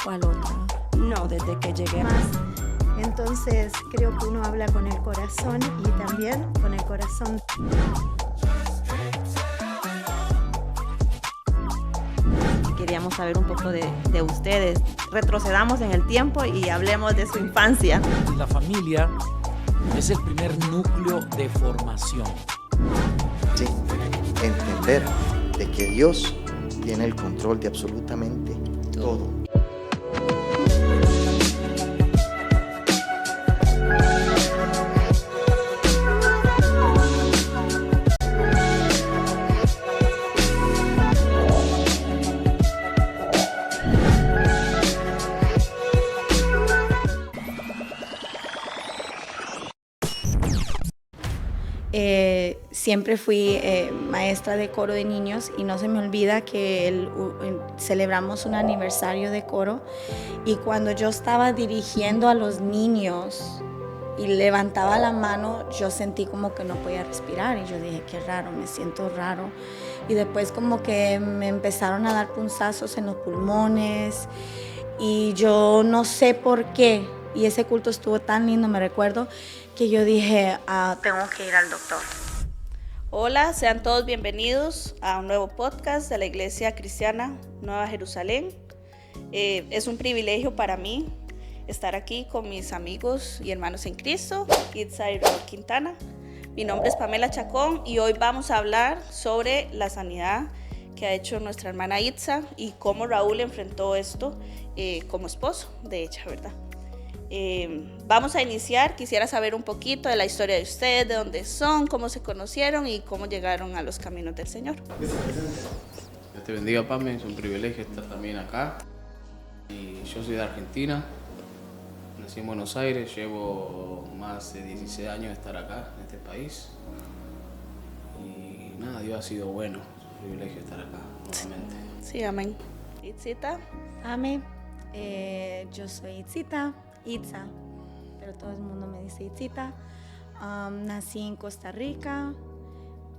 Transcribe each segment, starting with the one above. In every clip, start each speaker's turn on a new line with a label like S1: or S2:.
S1: ¿Cuál otra? No, desde que llegué
S2: más. Entonces creo que uno habla con el corazón y también con el corazón.
S1: Queríamos saber un poco de ustedes. Retrocedamos en el tiempo y hablemos de su infancia.
S3: La familia es el primer núcleo de formación.
S4: Sí, entender de que Dios tiene el control de absolutamente todo.
S5: Siempre fui maestra de coro de niños y no se me olvida que celebramos un aniversario de coro y cuando yo estaba dirigiendo a los niños y levantaba la mano, yo sentí como que no podía respirar y yo dije, qué raro, me siento raro. Y después como que me empezaron a dar punzazos en los pulmones y yo no sé por qué. Y ese culto estuvo tan lindo, me recuerdo, que yo dije, tengo que ir al doctor.
S6: Hola, sean todos bienvenidos a un nuevo podcast de la Iglesia Cristiana Nueva Jerusalén. Es un privilegio para mí estar aquí con mis amigos y hermanos en Cristo, Itza y Raúl Quintana. Mi nombre es Pamela Chacón y hoy vamos a hablar sobre la sanidad que ha hecho nuestra hermana Itza y cómo Raúl enfrentó esto como esposo de ella, ¿verdad? Vamos a iniciar. Quisiera saber un poquito de la historia de ustedes, de dónde son, cómo se conocieron y cómo llegaron a los caminos del Señor.
S7: Dios te bendiga, Pame, es un privilegio estar también acá. Y yo soy de Argentina, nací en Buenos Aires, llevo más de 16 años de estar acá, en este país. Y nada, Dios ha sido bueno, es un privilegio estar acá nuevamente.
S6: Sí, amén. Itzita.
S5: Amén. Yo soy Itza, pero todo el mundo me dice Itzita. Nací en Costa Rica,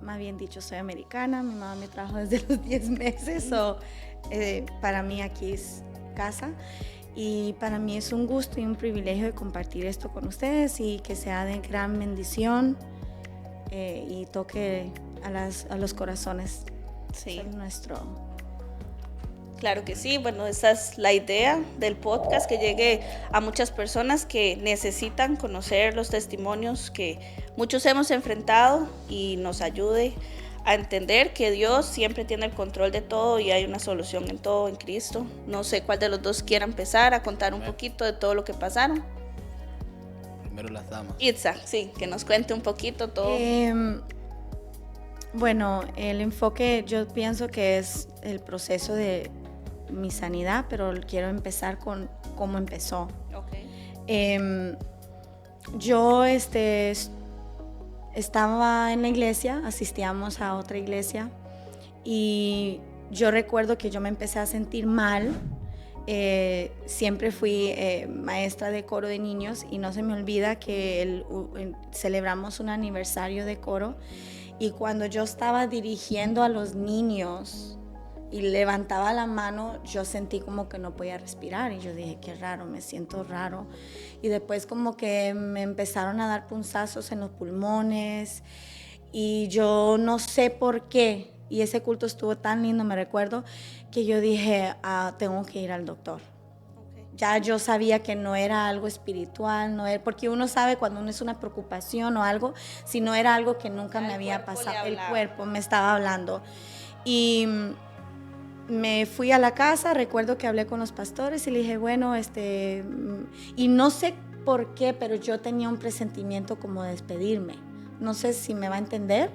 S5: más bien dicho soy americana, mi mamá me trajo desde los 10 meses, para mí aquí es casa y para mí es un gusto y un privilegio de compartir esto con ustedes y que sea de gran bendición y toque a los corazones.
S6: Sí.
S5: Son nuestro...
S6: Claro que sí, bueno, esa es la idea del podcast, que llegue a muchas personas que necesitan conocer los testimonios que muchos hemos enfrentado y nos ayude a entender que Dios siempre tiene el control de todo y hay una solución en todo en Cristo. No sé cuál de los dos quiera empezar a contar un poquito de todo lo que pasaron.
S7: Primero las damas.
S6: Itza, sí, que nos cuente un poquito todo.
S5: Bueno, el enfoque yo pienso que es el proceso de mi sanidad, pero quiero empezar con cómo empezó.
S6: Okay.
S5: Yo estaba en la iglesia, asistíamos a otra iglesia y yo recuerdo que yo me empecé a sentir mal. Siempre fui maestra de coro de niños y no se me olvida que celebramos un aniversario de coro y cuando yo estaba dirigiendo a los niños y levantaba la mano, yo sentí como que no podía respirar y yo dije, qué raro, me siento raro. Y después como que me empezaron a dar punzazos en los pulmones y yo no sé por qué. Y ese culto estuvo tan lindo, me recuerdo, que yo dije, tengo que ir al doctor.
S6: Okay.
S5: Ya yo sabía que no era algo espiritual, no era, porque uno sabe cuando uno es una preocupación o algo, si no era algo que nunca me había pasado, el cuerpo me estaba hablando. Y me fui a la casa, recuerdo que hablé con los pastores y le dije, bueno, y no sé por qué, pero yo tenía un presentimiento como de despedirme. No sé si me va a entender,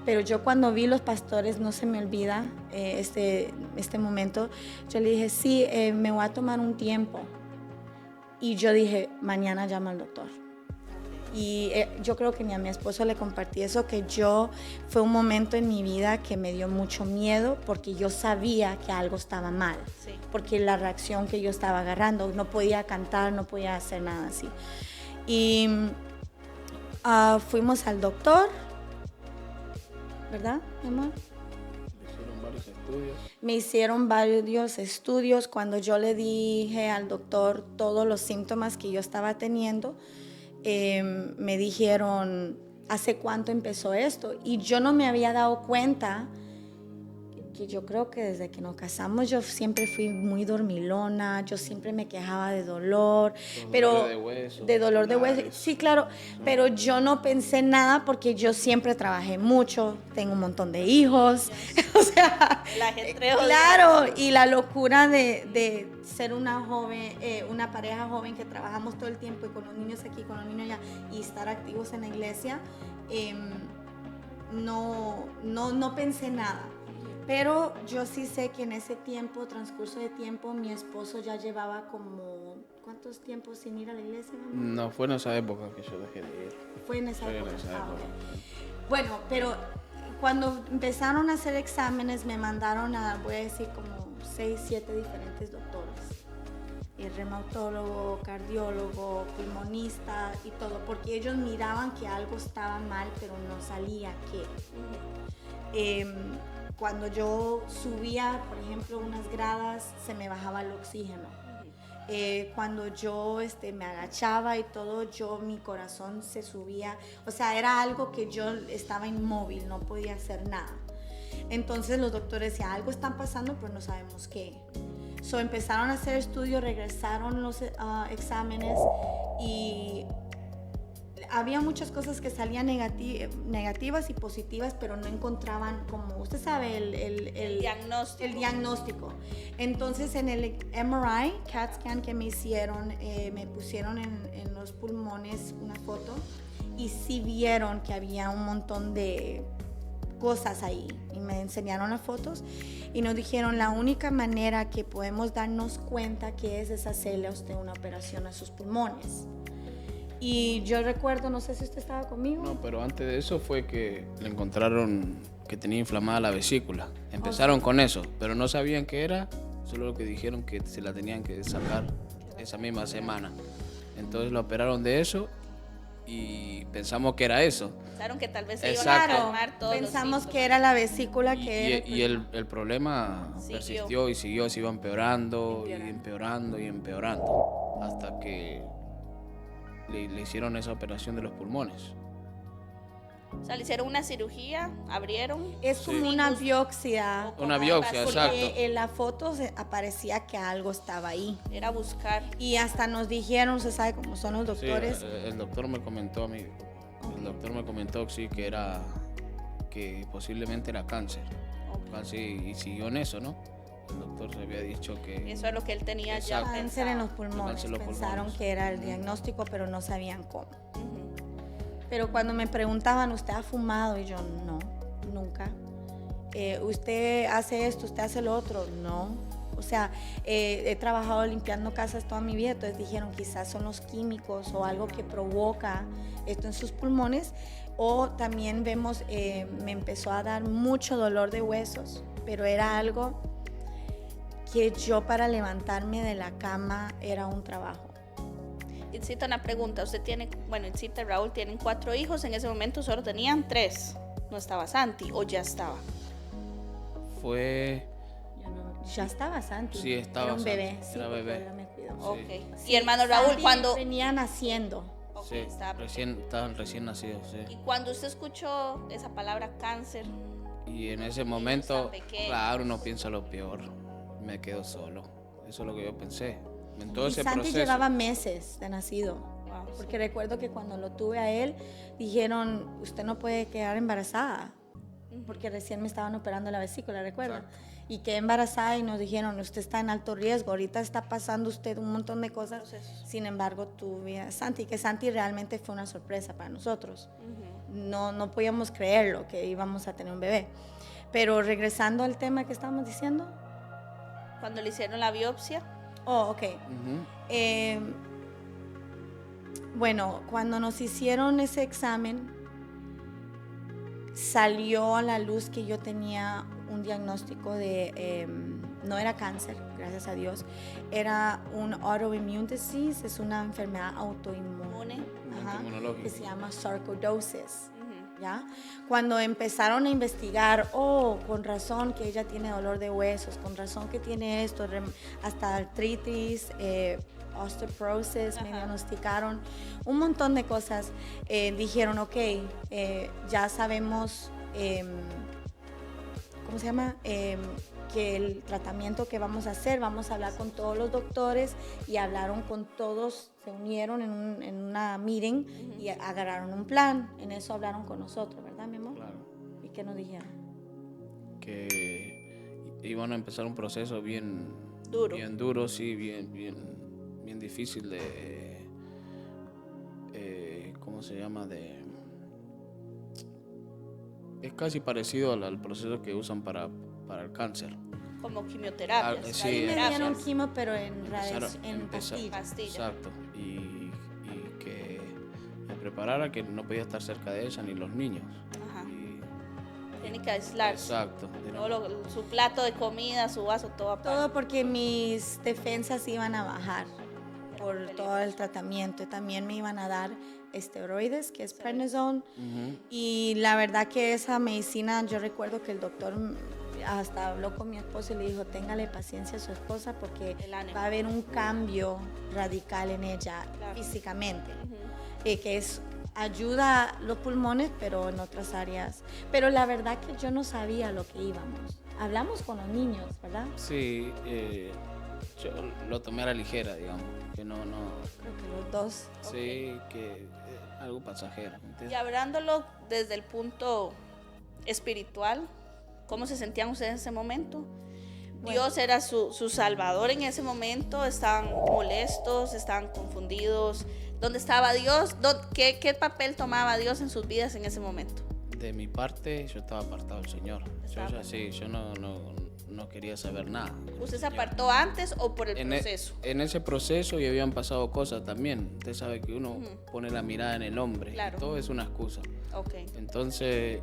S5: pero yo cuando vi los pastores, no se me olvida este momento, yo le dije, sí, me voy a tomar un tiempo. Y yo dije, mañana llamo al doctor. Y yo creo que ni a mi esposo le compartí eso, que fue un momento en mi vida que me dio mucho miedo porque yo sabía que algo estaba mal,
S6: Sí.
S5: porque la reacción que yo estaba agarrando, no podía cantar, no podía hacer nada así. Y fuimos al doctor, ¿verdad, mi amor?
S7: Hicieron varios estudios. estudios.
S5: Me hicieron varios estudios. Cuando yo le dije al doctor todos los síntomas que yo estaba teniendo, me dijeron, ¿hace cuánto empezó esto? Y yo no me había dado cuenta que yo creo que desde que nos casamos yo siempre fui muy dormilona, yo siempre me quejaba de dolor, de dolor de hueso, sí, claro, pero yo no pensé nada porque yo siempre trabajé mucho, tengo un montón de hijos, o sea,
S6: El ajetreo.
S5: claro, y la locura de ser una joven, una pareja joven que trabajamos todo el tiempo y con los niños aquí, con los niños allá y estar activos en la iglesia, no pensé nada. Pero yo sí sé que en ese tiempo, transcurso de tiempo, mi esposo ya llevaba como, ¿cuántos tiempos sin ir a la iglesia, mi amor?
S7: No, fue en esa época que yo dejé de ir.
S5: Fue en esa época.
S7: época.
S5: Ok. Bueno, pero cuando empezaron a hacer exámenes me mandaron a, voy a decir, como 6, 7 diferentes doctores. El reumatólogo, cardiólogo, pulmonista y todo, porque ellos miraban que algo estaba mal, pero no salía qué. Cuando yo subía, por ejemplo, unas gradas, se me bajaba el oxígeno. Cuando yo me agachaba y todo, mi corazón se subía. O sea, era algo que yo estaba inmóvil, no podía hacer nada. Entonces los doctores decían, algo está pasando, pero no sabemos qué. Empezaron a hacer estudios, regresaron los exámenes y había muchas cosas que salían negativas y positivas, pero no encontraban, como usted sabe, el diagnóstico. Entonces en el MRI, CAT scan que me hicieron, me pusieron en los pulmones una foto y sí vieron que había un montón de cosas ahí y me enseñaron las fotos y nos dijeron la única manera que podemos darnos cuenta que es hacerle a usted una operación a sus pulmones. Y yo recuerdo, no sé si usted estaba conmigo.
S7: No, pero antes de eso fue que le encontraron que tenía inflamada la vesícula. Empezaron con eso, pero no sabían qué era, solo lo que dijeron que se la tenían que sacar esa misma semana. Entonces lo operaron de eso y pensamos que era eso.
S6: Pensaron que tal vez se iban
S7: Exacto.
S6: a calmar todos los
S5: Pensamos
S6: síntomas.
S5: que era la vesícula que era.
S7: Y el problema persistió y siguió, se iba empeorando y empeorando y empeorando hasta que le hicieron esa operación de los pulmones.
S6: O sea, le hicieron una cirugía, abrieron.
S5: Es como una biopsia.
S7: Una biopsia,
S5: Porque
S7: exacto.
S5: en la foto aparecía que algo estaba ahí.
S6: Era buscar.
S5: Y hasta nos dijeron, usted sabe cómo son los doctores.
S7: Sí, el doctor me comentó a mí, el doctor me comentó que posiblemente era cáncer. Y siguió en eso, ¿no? El doctor se había dicho que
S6: Eso es lo que él tenía ya
S7: Exacto.
S5: Cáncer en los
S6: pensado.
S5: pulmones.
S7: Cáncer en los
S5: Pensaron
S7: pulmones.
S5: que era el diagnóstico, pero no sabían cómo.
S6: Ujú.
S5: Pero cuando me preguntaban, ¿usted ha fumado? Y yo, no, nunca. ¿Usted hace esto? ¿Usted hace lo otro? No. O sea, he trabajado limpiando casas toda mi vida, entonces dijeron quizás son los químicos o algo que provoca esto en sus pulmones. O también vemos, me empezó a dar mucho dolor de huesos, pero era algo que yo para levantarme de la cama era un trabajo.
S6: Itzita, una pregunta. Usted tiene, Itzita y Raúl tienen 4 hijos. En ese momento solo tenían 3. ¿No estaba Santi o ya estaba?
S7: fue...
S5: Ya estaba Santi.
S7: Sí, estaba
S5: Era un
S7: Santi,
S5: bebé. Sí,
S7: era
S5: porque
S7: bebé.
S5: él me cuidó.
S6: Ok.
S5: Sí,
S6: Y hermano Raúl,
S5: Santi
S6: cuando...
S5: venía naciendo.
S6: Ok,
S7: Sí,
S6: estaba-
S7: estaban recién nacidos, sí.
S6: Y cuando usted escuchó esa palabra cáncer,
S7: Y en ese
S6: tan
S7: momento,
S6: pequeños.
S7: claro, uno piensa lo peor. Me quedo solo. Eso es lo que yo pensé. En todo
S5: Y
S7: ese
S5: Santi
S7: proceso.
S5: llevaba meses de nacido.
S6: wow,
S5: Porque recuerdo que cuando lo tuve a él, dijeron, usted no puede quedar embarazada. Porque recién me estaban operando la vesícula, ¿recuerda?
S7: Exacto.
S5: Y quedé embarazada y nos dijeron, usted está en alto riesgo, ahorita está pasando usted un montón de cosas.
S6: Procesos.
S5: Sin embargo, tuve a Santi, que Santi realmente fue una sorpresa para nosotros. No podíamos creerlo, que íbamos a tener un bebé. Pero regresando al tema que estábamos diciendo.
S6: cuando le hicieron la biopsia,
S5: Oh, ok.
S7: Ujú.
S5: Bueno, cuando nos hicieron ese examen, salió a la luz que yo tenía un diagnóstico de, no era cáncer, gracias a Dios, era un autoimmune disease, es una enfermedad autoinmune,
S6: Inmune.
S5: ajá,
S7: Inmunológica.
S5: que se llama sarcoidosis. ¿ya? Cuando empezaron a investigar, oh, con razón que ella tiene dolor de huesos, con razón que tiene esto, hasta artritis, osteoporosis, me diagnosticaron un montón de cosas. Dijeron, ok, ya sabemos, ¿cómo se llama? Que el tratamiento que vamos a hacer, vamos a hablar con todos los doctores, y hablaron con todos, se unieron en una meeting y agarraron un plan. En eso hablaron con nosotros, ¿verdad, mi amor?
S7: Claro.
S5: ¿Y qué nos dijeron?
S7: Que iban a empezar un proceso bien
S6: Duro.
S7: bien duro, sí, bien difícil de, ¿cómo se llama? Es casi parecido al proceso que usan para el cáncer.
S6: Como quimioterapia.
S7: Sí,
S5: Sí, me dieron quimo, pero en
S7: Empezar-
S5: pastillas.
S7: Exacto. Y que me preparara que no podía estar cerca de ella ni los niños.
S6: Ajá.
S7: Y-
S6: Tiene que aislarse.
S7: exacto.
S6: Su plato de comida, su vaso, todo aparte.
S5: Todo porque mis defensas iban a bajar por todo el tratamiento. También me iban a dar esteroides, que es prednisone. Y la verdad que esa medicina, yo recuerdo que el doctor hasta habló con mi esposo y le dijo, téngale paciencia a su esposa porque
S6: El ánimo.
S5: va a haber un cambio radical en ella físicamente. Que es ayuda a los pulmones, pero en otras áreas. Pero la verdad que yo no sabía lo que íbamos. Hablamos con los niños, ¿verdad?
S7: Sí, yo lo tomé a la ligera, digamos. Que no.
S5: Creo que los dos.
S7: Sí, que algo pasajero. ¿entiendes?
S6: Y hablándolo desde el punto espiritual, ¿cómo se sentían ustedes en ese momento? Dios era su salvador en ese momento, estaban molestos, estaban confundidos. ¿Dónde estaba Dios? ¿Qué papel tomaba Dios en sus vidas en ese momento?
S7: De mi parte, yo estaba apartado del Señor. Yo no quería saber nada.
S6: ¿Usted se apartó antes o por el
S7: En
S6: proceso?
S7: En ese proceso ya habían pasado cosas también. Usted sabe que uno pone la mirada en el hombre.
S6: Claro.
S7: Todo es una excusa.
S6: Ok.
S7: Entonces,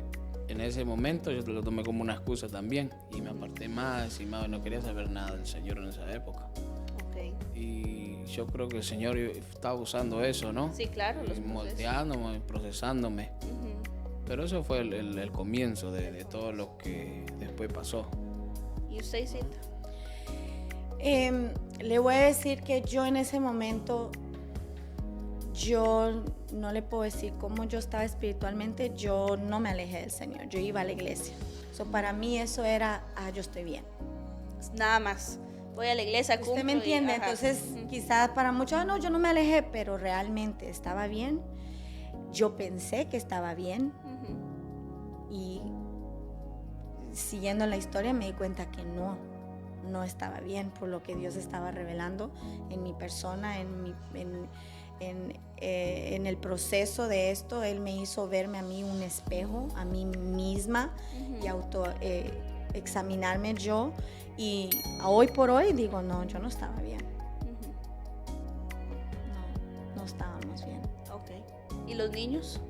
S7: en ese momento yo lo tomé como una excusa también. Y me aparté más y más. No quería saber nada del Señor en esa época.
S6: Ok.
S7: Y yo creo que el Señor estaba usando eso, ¿no?
S6: Sí, claro, los
S7: Y
S6: procesos.
S7: moldeándome, procesándome. Pero eso fue el comienzo de todo lo que después pasó.
S6: ¿Y usted, Isita?
S5: Le voy a decir que yo en ese momento, yo no le puedo decir cómo yo estaba espiritualmente, yo no me alejé del Señor, yo iba a la iglesia. Para mí eso era, yo estoy bien.
S6: Nada más. Voy a la iglesia,
S5: ¿Usted me
S6: cumplo y-
S5: entiende?
S6: ajá.
S5: Entonces, quizás para muchos, no, yo no me alejé, pero realmente estaba bien. Yo pensé que estaba bien y siguiendo la historia me di cuenta que no estaba bien por lo que Dios estaba revelando en mi persona, en el proceso de esto. Él me hizo verme a mí un espejo, a mí misma y examinarme yo. Y hoy por hoy digo, no, yo no estaba bien. No estábamos bien.
S6: Ok. ¿Y los niños?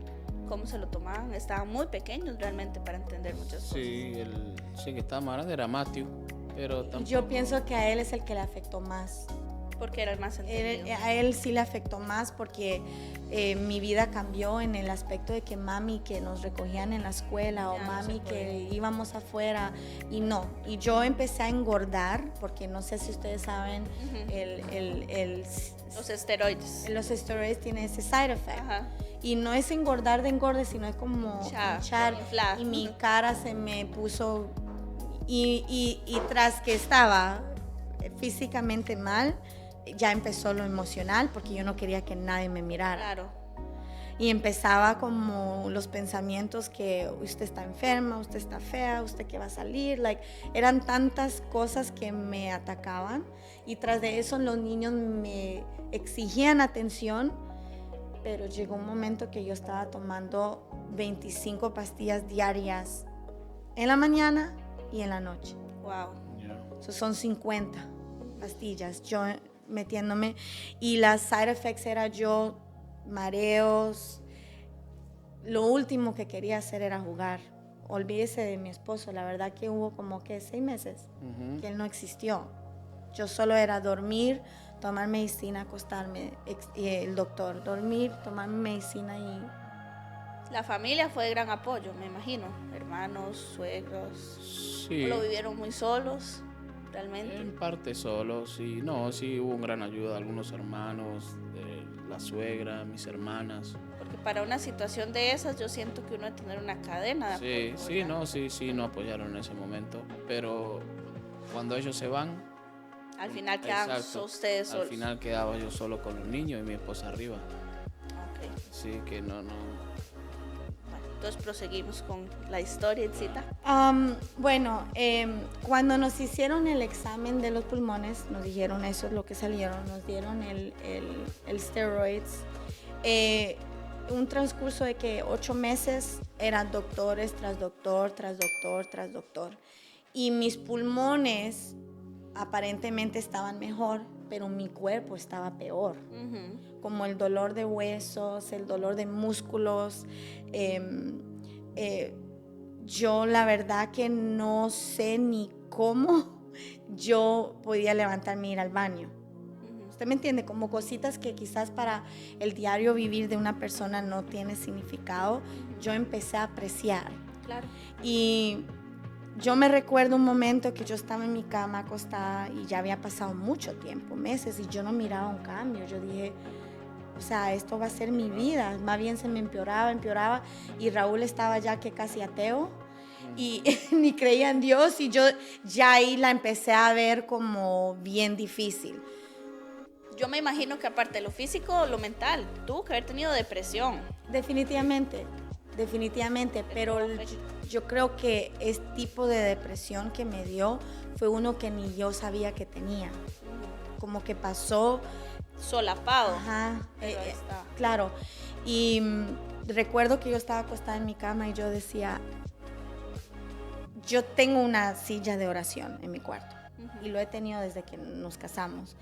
S6: ¿Cómo se lo tomaban? Estaban muy pequeños realmente para entender muchas cosas.
S7: Sí, el que estaba más grande era Matthew. Pero tampoco...
S5: Yo pienso que a él es el que le afectó más.
S6: Porque era el más entendido.
S5: A él sí le afectó más porque mi vida cambió en el aspecto de que mami que nos recogían en la escuela o
S6: Ya no
S5: mami
S6: se podía.
S5: que íbamos afuera y no. Y yo empecé a engordar porque no sé si ustedes saben,
S6: Los esteroides.
S5: los esteroides tienen ese side effect.
S6: Ajá.
S5: Y no es engordar de engorde, sino es como
S6: Hinchar,
S5: hinchar.
S6: inflar.
S5: Y mi cara se me puso... Y tras que estaba físicamente mal, ya empezó lo emocional porque yo no quería que nadie me mirara.
S6: Claro.
S5: Y empezaba como los pensamientos que usted está enferma, usted está fea, usted que va a salir. Eran tantas cosas que me atacaban. Y tras de eso los niños me exigían atención. Pero llegó un momento que yo estaba tomando 25 pastillas diarias en la mañana y en la noche.
S6: Wow.
S5: Son 50 pastillas, yo metiéndome. Y las side effects era yo, mareos. Lo último que quería hacer era jugar. Olvídese de mi esposo, la verdad que hubo como que 6 meses que él no existió. Yo solo era dormir, tomar medicina, acostarme, el doctor, dormir, tomar medicina y
S6: La familia fue de gran apoyo, me imagino. Hermanos, suegros.
S7: Sí.
S6: ¿O lo vivieron muy solos, realmente?
S7: En parte solo, sí. No, sí hubo un gran ayuda de algunos hermanos, de la suegra, mis hermanas.
S6: Porque para una situación de esas yo siento que uno debe tener una cadena de
S7: Sí,
S6: apoyo,
S7: sí,
S6: ¿verdad?
S7: no, sí, no apoyaron en ese momento. Pero cuando ellos se van,
S6: Al final quedan
S7: exacto,
S6: ustedes solos.
S7: al final quedaba yo solo con los niños y mi esposa arriba.
S6: Ok.
S7: Sí, que no.
S6: Bueno, entonces proseguimos con la historia, Itzita.
S5: Bueno, cuando nos hicieron el examen de los pulmones, nos dijeron eso es lo que salieron, nos dieron el steroids. Un transcurso de que 8 meses eran doctores tras doctor, tras doctor, tras doctor. Y mis pulmones aparentemente estaban mejor, pero mi cuerpo estaba peor. Como el dolor de huesos, el dolor de músculos. Yo la verdad que no sé ni cómo yo podía levantarme e ir al baño. ¿Usted me entiende? Como cositas que quizás para el diario vivir de una persona no tiene significado, yo empecé a apreciar.
S6: Claro.
S5: Y yo me recuerdo un momento que yo estaba en mi cama acostada y ya había pasado mucho tiempo, meses, y yo no miraba un cambio. Yo dije, o sea, esto va a ser mi vida. Más bien se me empeoraba, y Raúl estaba ya que casi ateo y ni creía en Dios, y yo ya ahí la empecé a ver como bien difícil.
S6: Yo me imagino que aparte de lo físico, lo mental, tuvo que haber tenido depresión.
S5: Definitivamente, pero yo creo que este tipo de depresión que me dio fue uno que ni yo sabía que tenía. Como que pasó
S6: Solapado.
S5: Ajá,
S6: Pero ahí está.
S5: claro. Y recuerdo que yo estaba acostada en mi cama y yo decía, yo tengo una silla de oración en mi cuarto y lo he tenido desde que nos casamos.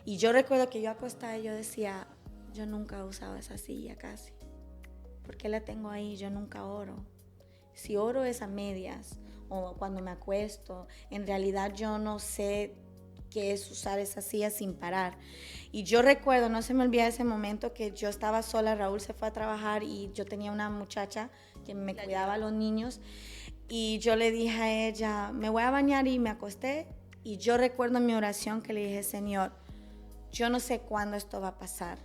S5: Y yo recuerdo que yo acostada y yo decía, yo nunca he usado esa silla casi. ¿Por qué la tengo ahí? Yo nunca oro. Si oro es a medias o cuando me acuesto, en realidad yo no sé qué es usar esa silla sin parar. Y yo recuerdo, no se me olvida ese momento que yo estaba sola, Raúl se fue a trabajar y yo tenía una muchacha que me cuidaba a los niños, y yo le dije a ella, me voy a bañar, y me acosté, y yo recuerdo en mi oración que le dije, Señor, yo no sé cuándo esto va a pasar,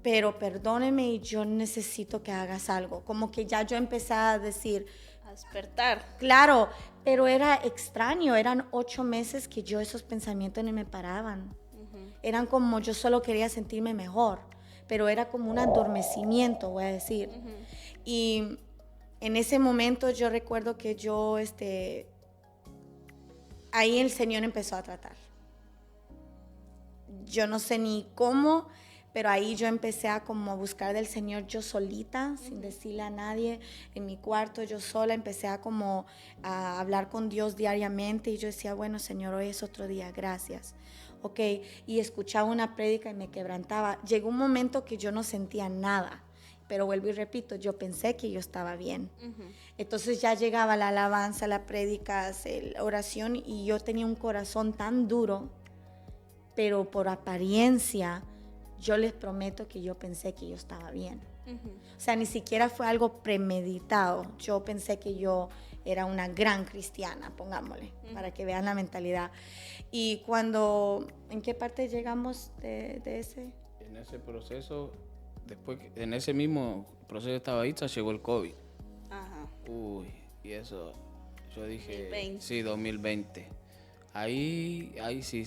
S5: pero perdóneme y yo necesito que hagas algo. Como que ya yo empecé a decir,
S6: A despertar.
S5: claro, pero era extraño, eran 8 meses que yo esos pensamientos no me paraban. Eran como yo solo quería sentirme mejor, pero era como un adormecimiento, voy a decir. Y en ese momento yo recuerdo que yo, ahí el Señor empezó a tratar. Yo no sé ni cómo, pero ahí yo empecé a como buscar del Señor yo solita, sin decirle a nadie, en mi cuarto, yo sola, empecé a como a hablar con Dios diariamente, y yo decía, bueno, Señor, hoy es otro día, gracias. Ok, y escuchaba una prédica y me quebrantaba. Llegó un momento que yo no sentía nada, pero vuelvo y repito, yo pensé que yo estaba bien. Entonces ya llegaba la alabanza, la prédica, la oración, y yo tenía un corazón tan duro, pero por apariencia, yo les prometo que yo pensé que yo estaba bien. O sea, ni siquiera fue algo premeditado. Yo pensé que yo era una gran cristiana, pongámosle, para que vean la mentalidad. Y cuando, ¿en qué parte llegamos de ese?
S7: En ese proceso, en ese mismo proceso estaba Itza, llegó el COVID.
S6: Ajá.
S7: Uy, y eso, yo dije,
S6: 2020.
S7: sí, 2020. Ahí sí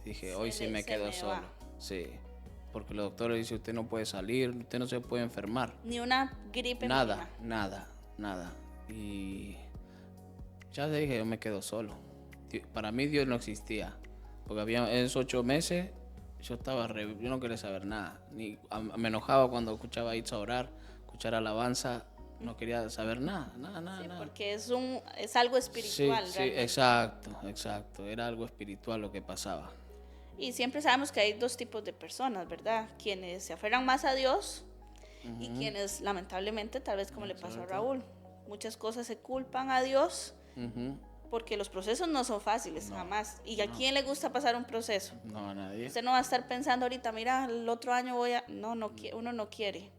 S7: dije, hoy sí me quedo solo.
S6: va.
S7: Sí, porque los doctores dicen, usted no puede salir, usted no se puede enfermar.
S6: Ni una gripe
S7: Nada,
S6: mínima.
S7: nada. Y ya dije, yo me quedo solo. Para mí Dios no existía, porque había esos 8 meses, yo no quería saber nada. Me enojaba cuando escuchaba a Itza orar, escuchar alabanza, no quería saber nada.
S6: Sí, porque es algo espiritual.
S7: Sí,
S6: realmente.
S7: exacto. Era algo espiritual lo que pasaba.
S6: Y siempre sabemos que hay 2 tipos de personas, ¿verdad? Quienes se aferran más a Dios y quienes lamentablemente, tal vez como le pasó a Raúl, muchas cosas se culpan a Dios porque los procesos no son fáciles, jamás. ¿Y a quién le gusta pasar un proceso?
S7: No, a nadie.
S6: Usted no va a estar pensando ahorita, mira, el otro año voy a... No, uno no quiere.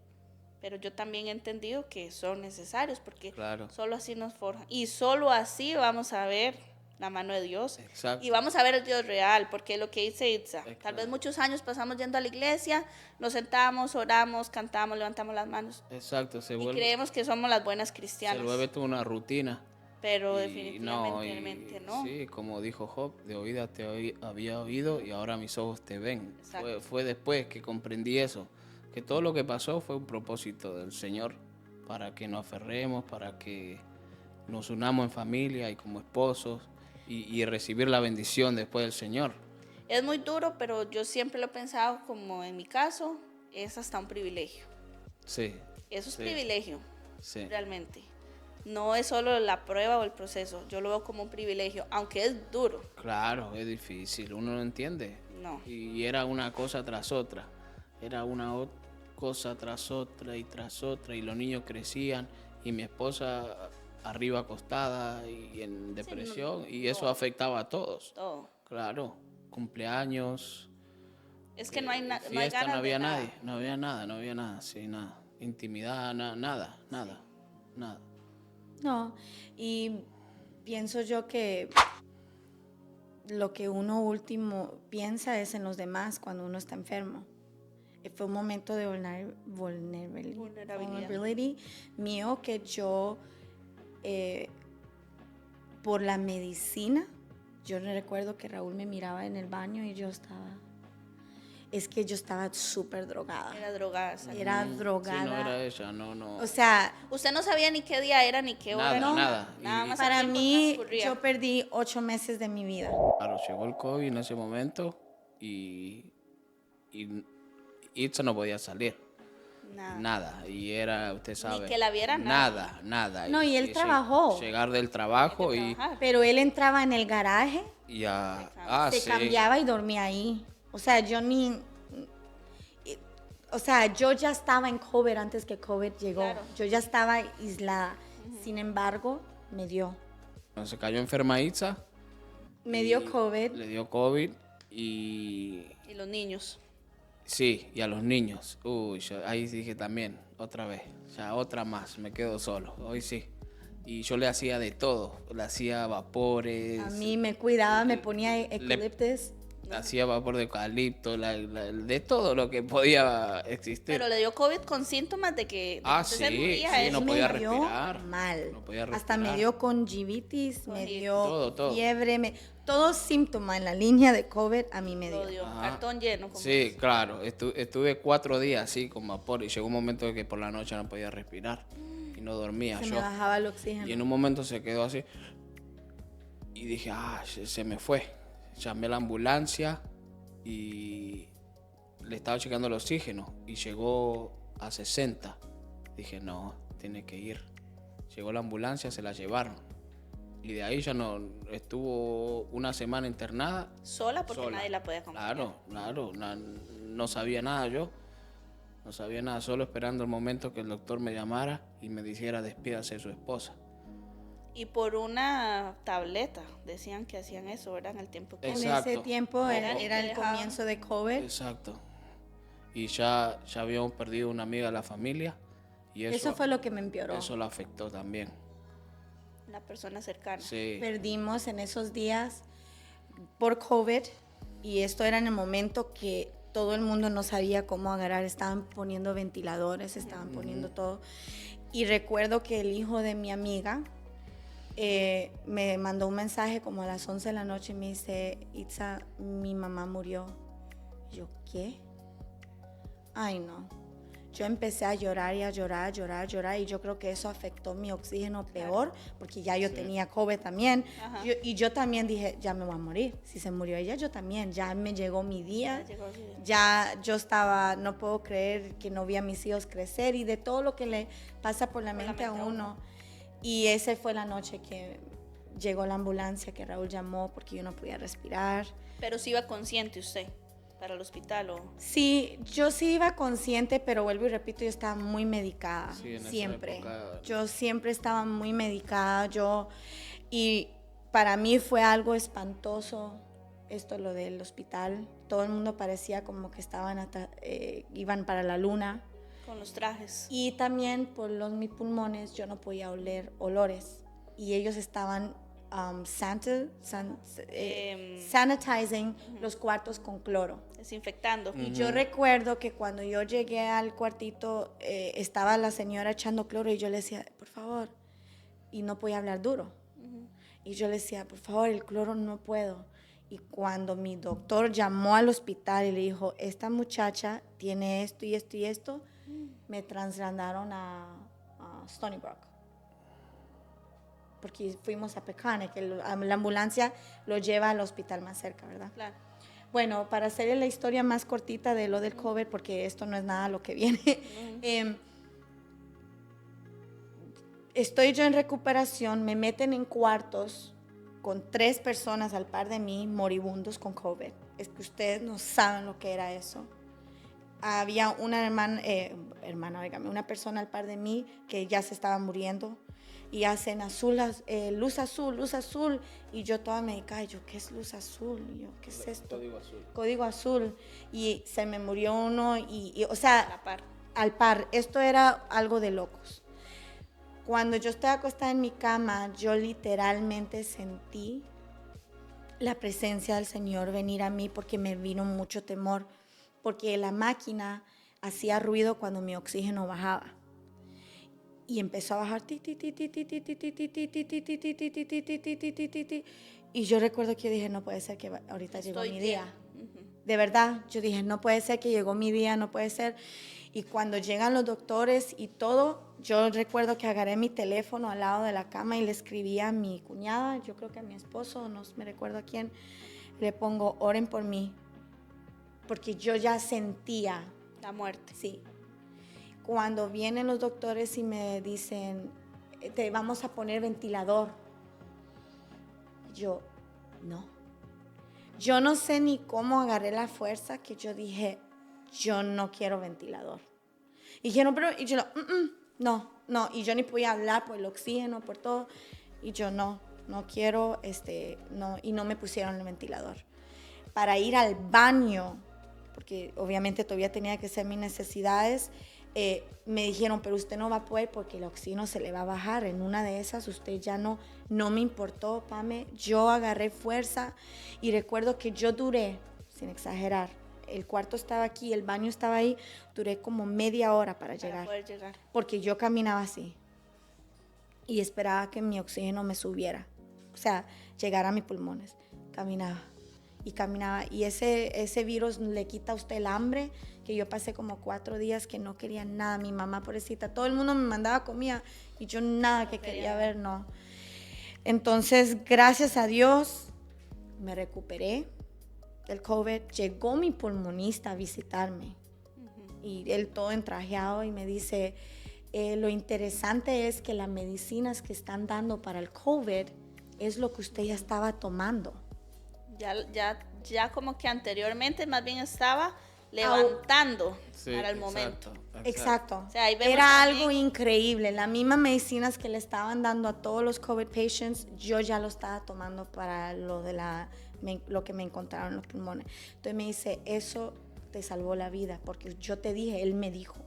S6: pero yo también he entendido que son necesarios porque
S7: Claro.
S6: solo así nos forjan y solo así vamos a ver la mano de Dios
S7: Exacto.
S6: y vamos a ver el Dios real, porque lo que dice Itza, tal
S7: Exacto.
S6: vez muchos años pasamos yendo a la iglesia, nos sentamos, oramos, cantamos, levantamos las manos
S7: Exacto, se
S6: y
S7: vuelve,
S6: creemos que somos las buenas
S7: se
S6: cristianas,
S7: vuelve toda una rutina.
S6: pero
S7: Y
S6: definitivamente no.
S7: Sí, como dijo Job, de oídas había oído y ahora mis ojos te ven.
S6: Exacto.
S7: Fue después que comprendí eso, que todo lo que pasó fue un propósito del Señor, para que nos aferremos, para que nos unamos en familia y como esposos y recibir la bendición después del Señor.
S6: Es muy duro, pero yo siempre lo he pensado como en mi caso, es hasta un privilegio.
S7: Sí.
S6: Eso es
S7: Sí.
S6: privilegio,
S7: Sí.
S6: realmente. No es solo la prueba o el proceso, yo lo veo como un privilegio, aunque es duro.
S7: Claro, es difícil, uno no entiende.
S6: No.
S7: Y era una cosa tras otra, era una cosa tras otra, y los niños crecían, y mi esposa arriba acostada y en depresión, y eso
S6: todo.
S7: afectaba a todos.
S6: Todo.
S7: Claro, cumpleaños,
S6: Es que no hay, no hay
S7: fiesta,
S6: ganas
S7: no había
S6: de nada.
S7: nadie, no había nada, sí, nada. Intimidad, nada.
S5: No, y pienso yo que lo que uno último piensa es en los demás cuando uno está enfermo. Fue un momento de vulnerability mío que yo, por la medicina, yo recuerdo que Raúl me miraba en el baño y yo estaba súper drogada.
S6: Era drogada. exacto.
S5: Era
S7: Sí, no
S5: drogada.
S7: era ella, no.
S5: O sea,
S6: Usted no sabía ni qué día era ni qué hora.
S7: Nada,
S6: ni
S7: nada.
S6: Nada
S7: Y-
S6: más
S5: para
S6: el tiempo
S5: mí,
S6: transcurría.
S5: yo perdí 8 meses de mi vida.
S7: Claro, llegó el COVID en ese momento y Itza no podía salir. Nada. Y era, usted sabe.
S6: que la viera
S7: nada.
S5: No, y él
S7: sí,
S5: trabajó.
S7: Llegar del trabajo y
S6: Trabajar.
S5: Pero él entraba en el garaje,
S7: ya.
S5: se
S7: Sí.
S5: cambiaba y dormía ahí. O sea, yo ya estaba en COVID antes que COVID llegó.
S6: Claro.
S5: Yo ya estaba aislada. Sin embargo, me dio.
S7: Cuando se cayó enferma Itza.
S5: Me
S7: y
S5: dio COVID.
S7: Le dio COVID y.
S6: Y los niños.
S7: Sí, y a los niños. Uy, ahí dije también, otra vez. Ya otra más, me quedo solo. Hoy sí. Y yo le hacía de todo. Le hacía vapores.
S5: A mí me cuidaba, me ponía eucaliptus.
S7: Hacía vapor de eucalipto, de todo lo que podía existir.
S6: Pero le dio COVID con síntomas de que
S7: Sí,
S6: usted se moría,
S7: sí,
S6: ¿eh?
S7: no
S5: Me
S7: podía
S5: dio
S7: respirar.
S5: mal.
S7: No podía
S5: Hasta me
S7: respirar.
S5: dio conjuntivitis, me dio
S7: Todo.
S5: fiebre, todo síntoma en la línea de COVID a mí me
S6: Lo
S5: dio.
S6: dio.
S7: Ajá.
S6: Cartón lleno. como
S7: Sí,
S6: dice.
S7: claro. Estuve 4 días así con vapor y llegó un momento de que por la noche no podía respirar y no dormía
S5: Se
S7: yo.
S5: me bajaba el oxígeno.
S7: Y en un momento se quedó así y dije, se me fue. Llamé a la ambulancia y le estaba checando el oxígeno y llegó a 60. Dije, no, tiene que ir. Llegó la ambulancia, se la llevaron. Y de ahí ya no, estuvo una semana internada.
S6: Sola porque
S7: Sola.
S6: nadie la podía acompañar.
S7: Claro, no sabía nada yo. No sabía nada, solo esperando el momento que el doctor me llamara y me dijera despídase de su esposa.
S6: Y por una tableta, decían que hacían eso, ¿verdad? En el tiempo que...
S5: En
S7: Exacto.
S5: ese tiempo era
S6: Te
S5: el
S6: dejaban.
S5: comienzo de COVID.
S7: Exacto. Y ya habíamos perdido una amiga de la familia y
S5: Eso fue lo que me empeoró.
S7: eso lo afectó también.
S6: Una persona cercana.
S7: Sí.
S5: Perdimos en esos días por COVID y esto era en el momento que todo el mundo no sabía cómo agarrar. Estaban poniendo ventiladores, estaban poniendo todo. Y recuerdo que el hijo de mi amiga me mandó un mensaje como a las 11 de la noche y me dice, Itza, mi mamá murió. Yo, ¿qué? Ay, no. Yo empecé a llorar y a llorar y yo creo que eso afectó mi oxígeno peor porque ya yo tenía COVID también.
S6: Ajá.
S5: Y yo también dije, ya me voy a morir. Si se murió ella, yo también. Ya me llegó mi día.
S6: Llegó así.
S5: Ya yo estaba, no puedo creer que no vi a mis hijos crecer y de todo lo que le pasa por la mente a uno. Y esa fue la noche que llegó la ambulancia, que Raúl llamó porque yo no podía respirar.
S6: Pero sí iba consciente usted para el hospital o...
S5: Sí, yo sí iba consciente, pero vuelvo y repito, yo estaba muy medicada,
S7: Sí, en esa
S5: siempre.
S7: época-
S5: Yo siempre estaba muy medicada, y para mí fue algo espantoso esto, lo del hospital. Todo el mundo parecía como que iban para la luna.
S6: Con los trajes.
S5: Y también por mis pulmones yo no podía oler olores. Y ellos estaban sanitizing los cuartos con cloro.
S6: Desinfectando.
S5: Y yo recuerdo que cuando yo llegué al cuartito, estaba la señora echando cloro y yo le decía, por favor, y no podía hablar duro. Y yo le decía, por favor, el cloro no puedo. Y cuando mi doctor llamó al hospital y le dijo, esta muchacha tiene esto y esto y esto, me trasladaron a Stony Brook. Porque fuimos a Pecane, que la ambulancia lo lleva al hospital más cerca, ¿verdad?
S6: Claro.
S5: Bueno, para hacer la historia más cortita de lo del COVID, porque esto no es nada lo que viene, estoy yo en recuperación, me meten en cuartos con 3 personas al par de mí, moribundos con COVID. Es que ustedes no saben lo que era eso. Había una una persona al par de mí que ya se estaba muriendo y hacen luz azul, y yo toda me cae, yo, ¿qué es luz azul? Y yo, ¿qué es esto? Código azul. Y se me murió uno o sea, al par. Esto era algo de locos. Cuando yo estoy acostada en mi cama, yo literalmente sentí la presencia del Señor venir a mí porque me vino mucho temor, porque la máquina hacía ruido cuando mi oxígeno bajaba. Y empezó a bajar. Y yo recuerdo que yo dije, no puede ser que ahorita llegó mi día. De verdad, yo dije, no puede ser que llegó mi día, no puede ser. Y cuando llegan los doctores y todo, yo recuerdo que agarré mi teléfono al lado de la cama y le escribí a mi cuñada, yo creo que a mi esposo, no me recuerdo a quién, le pongo, oren por mí, porque yo ya sentía
S6: la muerte.
S5: Sí. Cuando vienen los doctores y me dicen, te vamos a poner ventilador, yo, no. Yo no sé ni cómo agarré la fuerza que yo dije, yo no quiero ventilador. Y dijeron, pero, y yo no, y yo ni podía hablar por el oxígeno, por todo, y yo no quiero, no, y no me pusieron el ventilador. Para ir al baño, porque obviamente todavía tenía que hacer mis necesidades, me dijeron, pero usted no va a poder porque el oxígeno se le va a bajar. En una de esas usted ya no me importó, Pame. Yo agarré fuerza y recuerdo que yo duré, sin exagerar, el cuarto estaba aquí, el baño estaba ahí, duré como media hora para
S6: poder llegar.
S5: Porque yo caminaba así y esperaba que mi oxígeno me subiera, o sea, llegara a mis pulmones. Caminaba y ese virus le quita a usted el hambre, que yo pasé como 4 días que no quería nada. Mi mamá, pobrecita, todo el mundo me mandaba comida y yo nada que quería ver, no. Entonces, gracias a Dios, me recuperé del COVID. Llegó mi pulmonista a visitarme y él todo entrajeado y me dice, lo interesante es que las medicinas que están dando para el COVID es lo que usted ya estaba tomando.
S6: Ya como que anteriormente más bien estaba levantando para el momento.
S5: Exacto.
S6: O sea, ahí vemos
S5: era
S6: también
S5: algo increíble. Las mismas medicinas que le estaban dando a todos los COVID patients, yo ya lo estaba tomando para lo que me encontraron en los pulmones. Entonces me dice, eso te salvó la vida, porque yo te dije, él me dijo,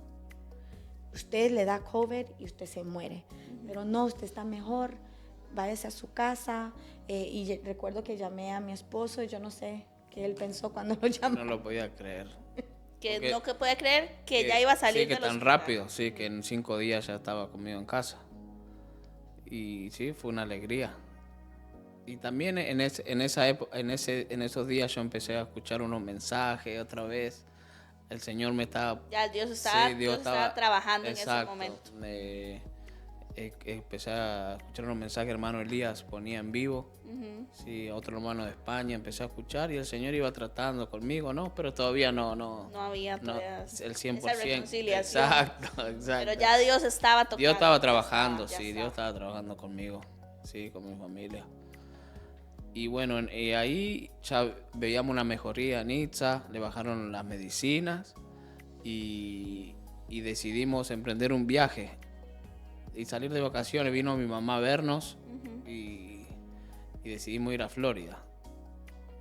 S5: usted le da COVID y usted se muere. Pero no, usted está mejor, váyase a su casa. Y recuerdo que llamé a mi esposo y yo no sé qué él pensó cuando lo llamó.
S7: No lo podía creer.
S6: No que podía creer que ya iba a salir
S7: sí, que
S6: del
S7: tan
S6: hospital.
S7: rápido, sí, que en 5 días ya estaba conmigo en casa. Y sí, fue una alegría. Y también en esos días yo empecé a escuchar unos mensajes otra vez. El Señor me estaba...
S6: Ya Dios estaba trabajando en ese momento.
S7: Empecé a escuchar unos mensajes, hermano Elías ponía en vivo. Sí, otro hermano de España empecé a escuchar y el Señor iba tratando conmigo, ¿no? Pero todavía no
S6: había todavía
S7: el 100%.
S6: Esa reconciliación.
S7: Exacto.
S6: Pero ya Dios estaba tocando.
S7: Dios estaba trabajando, Dios estaba trabajando conmigo, sí, con mi familia. Y bueno, ahí ya veíamos una mejoría en Itza, le bajaron las medicinas y decidimos emprender un viaje y salir de vacaciones. Vino mi mamá a vernos y decidimos ir a Florida.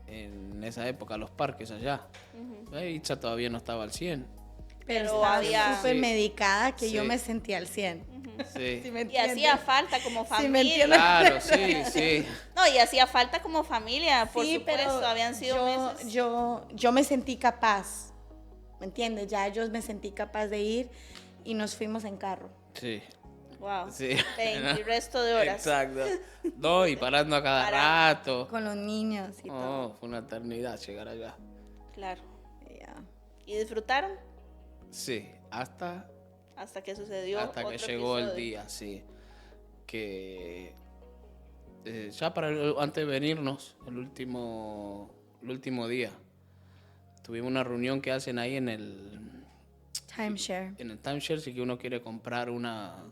S7: En esa época, a los parques allá. Itza todavía no estaba al 100.
S5: Pero
S6: Pero
S5: estaba
S6: había-
S5: súper
S3: Sí.
S5: medicada que yo
S3: Sí.
S5: me sentía al 100.
S3: Sí.
S5: ¿Sí me
S6: Y
S5: entiendes?
S6: hacía falta como
S5: Sí, me
S6: familia.
S5: entiendes.
S3: Claro, sí, sí.
S6: No, y hacía falta como familia, por
S5: Sí,
S6: supuesto.
S5: pero
S6: Habían sido meses.
S5: yo me sentí capaz, ¿me entiendes? Ya yo me sentí capaz de ir y nos fuimos en carro.
S3: Sí.
S6: Wow.
S3: Sí.
S6: 20 y resto de horas.
S3: Exacto. No, y parando a cada
S6: Parando.
S3: rato.
S5: Con los niños y todo.
S3: Oh, fue una eternidad llegar allá.
S6: Claro.
S5: Ya.
S6: ¿Y disfrutaron?
S3: Sí, hasta
S6: Hasta que sucedió
S3: que
S6: otro
S3: llegó el
S6: episodio.
S3: día, sí. Que ya antes de venirnos, el último día, tuvimos una reunión que hacen ahí en el
S5: Timeshare.
S3: timeshare, si que uno quiere comprar
S6: Un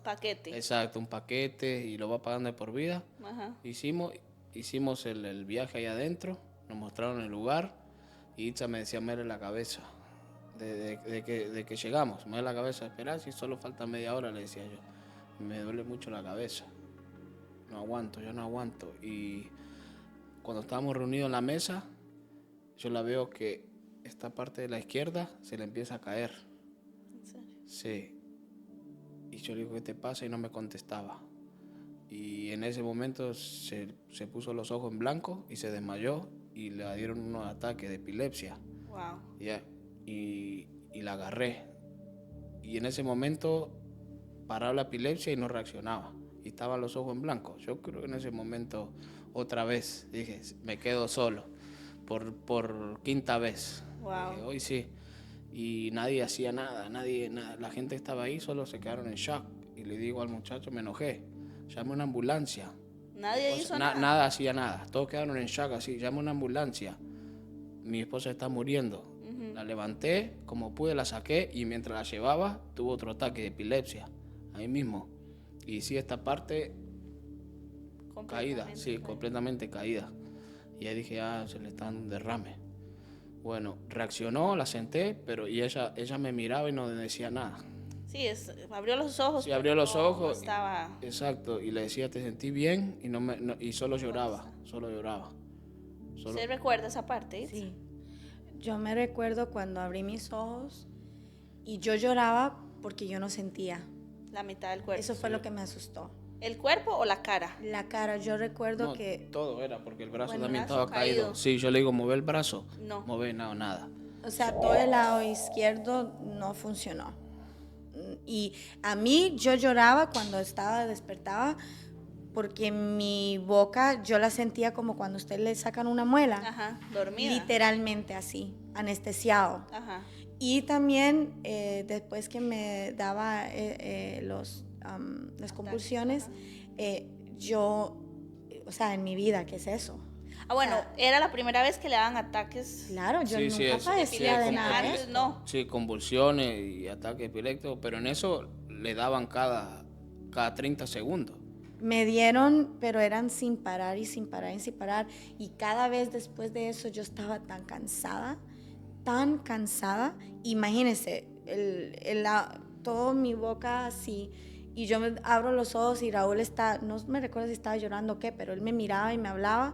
S6: paquete.
S3: exacto, un paquete y lo va pagando de por vida.
S6: Ajá.
S3: Hicimos el viaje ahí adentro, nos mostraron el lugar y Itza me decía, me duele la cabeza de que llegamos, me duele la cabeza, esperá, si solo falta media hora, le decía yo, me duele mucho la cabeza, yo no aguanto. Y cuando estábamos reunidos en la mesa, yo la veo que esta parte de la izquierda se le empieza a caer.
S6: ¿En serio?
S3: Sí. Y yo le digo, ¿qué te pasa? Y no me contestaba. Y en ese momento se puso los ojos en blanco y se desmayó y le dieron unos ataques de epilepsia.
S6: Wow.
S3: Ya. Y la agarré. Y en ese momento paraba la epilepsia y no reaccionaba. Y estaban los ojos en blanco. Yo creo que en ese momento otra vez dije, me quedo solo. Por quinta vez.
S6: Wow.
S3: Dije, hoy sí. Y nadie hacía nada, la gente estaba ahí, solo se quedaron en shock. Y le digo al muchacho, me enojé, llame una ambulancia.
S6: Nadie hizo nada.
S3: Nada hacía nada, todos quedaron en shock así, llame una ambulancia. Mi esposa está muriendo. La levanté, como pude la saqué y mientras la llevaba tuvo otro ataque de epilepsia, ahí mismo. Y sí, esta parte caída, sí, completamente caída. Y ahí dije, se le está dando un derrame. Bueno, reaccionó, la senté, pero ella me miraba y no decía nada.
S6: Sí, abrió los ojos.
S3: Sí,
S6: pero
S3: abrió los
S6: no
S3: ojos.
S6: Estaba...
S3: Exacto, y le decía, te sentí bien, y solo lloraba. Solo-
S6: ¿Usted recuerda esa parte?
S5: Sí. Yo me recuerdo cuando abrí mis ojos y yo lloraba porque yo no sentía.
S6: La mitad del cuerpo.
S5: Eso fue lo que me asustó.
S6: ¿El cuerpo o la cara?
S5: La cara, yo recuerdo
S3: No,
S5: que,
S3: todo era, porque el brazo
S5: Bueno,
S3: también
S6: el brazo
S3: estaba caído.
S6: caído.
S3: Sí, yo le digo, mueve el brazo.
S6: No.
S3: Mueve, nada.
S5: o sea, todo el lado izquierdo no funcionó. Y a mí yo lloraba cuando despertaba, porque mi boca yo la sentía como cuando usted le sacan una muela.
S6: Ajá, dormida.
S5: Literalmente así, anestesiado.
S6: Ajá.
S5: Y también después que me daba las convulsiones, yo, o sea, en mi vida, ¿qué es eso?
S6: Ah, bueno,
S5: O sea,
S6: era la primera vez que le daban ataques.
S5: Claro, yo
S3: Sí,
S5: nunca
S3: sí, eso.
S5: padecía de
S3: Sí,
S5: nada. de
S6: Antes
S5: eso.
S6: no.
S3: Sí, convulsiones y ataques epilépticos, pero en eso le daban cada 30 segundos.
S5: Me dieron, pero eran sin parar y sin parar y sin parar. Y cada vez después de eso yo estaba tan cansada. Imagínense, todo mi boca así. Y yo me abro los ojos y Raúl no me recuerdo si estaba llorando o qué, pero él me miraba y me hablaba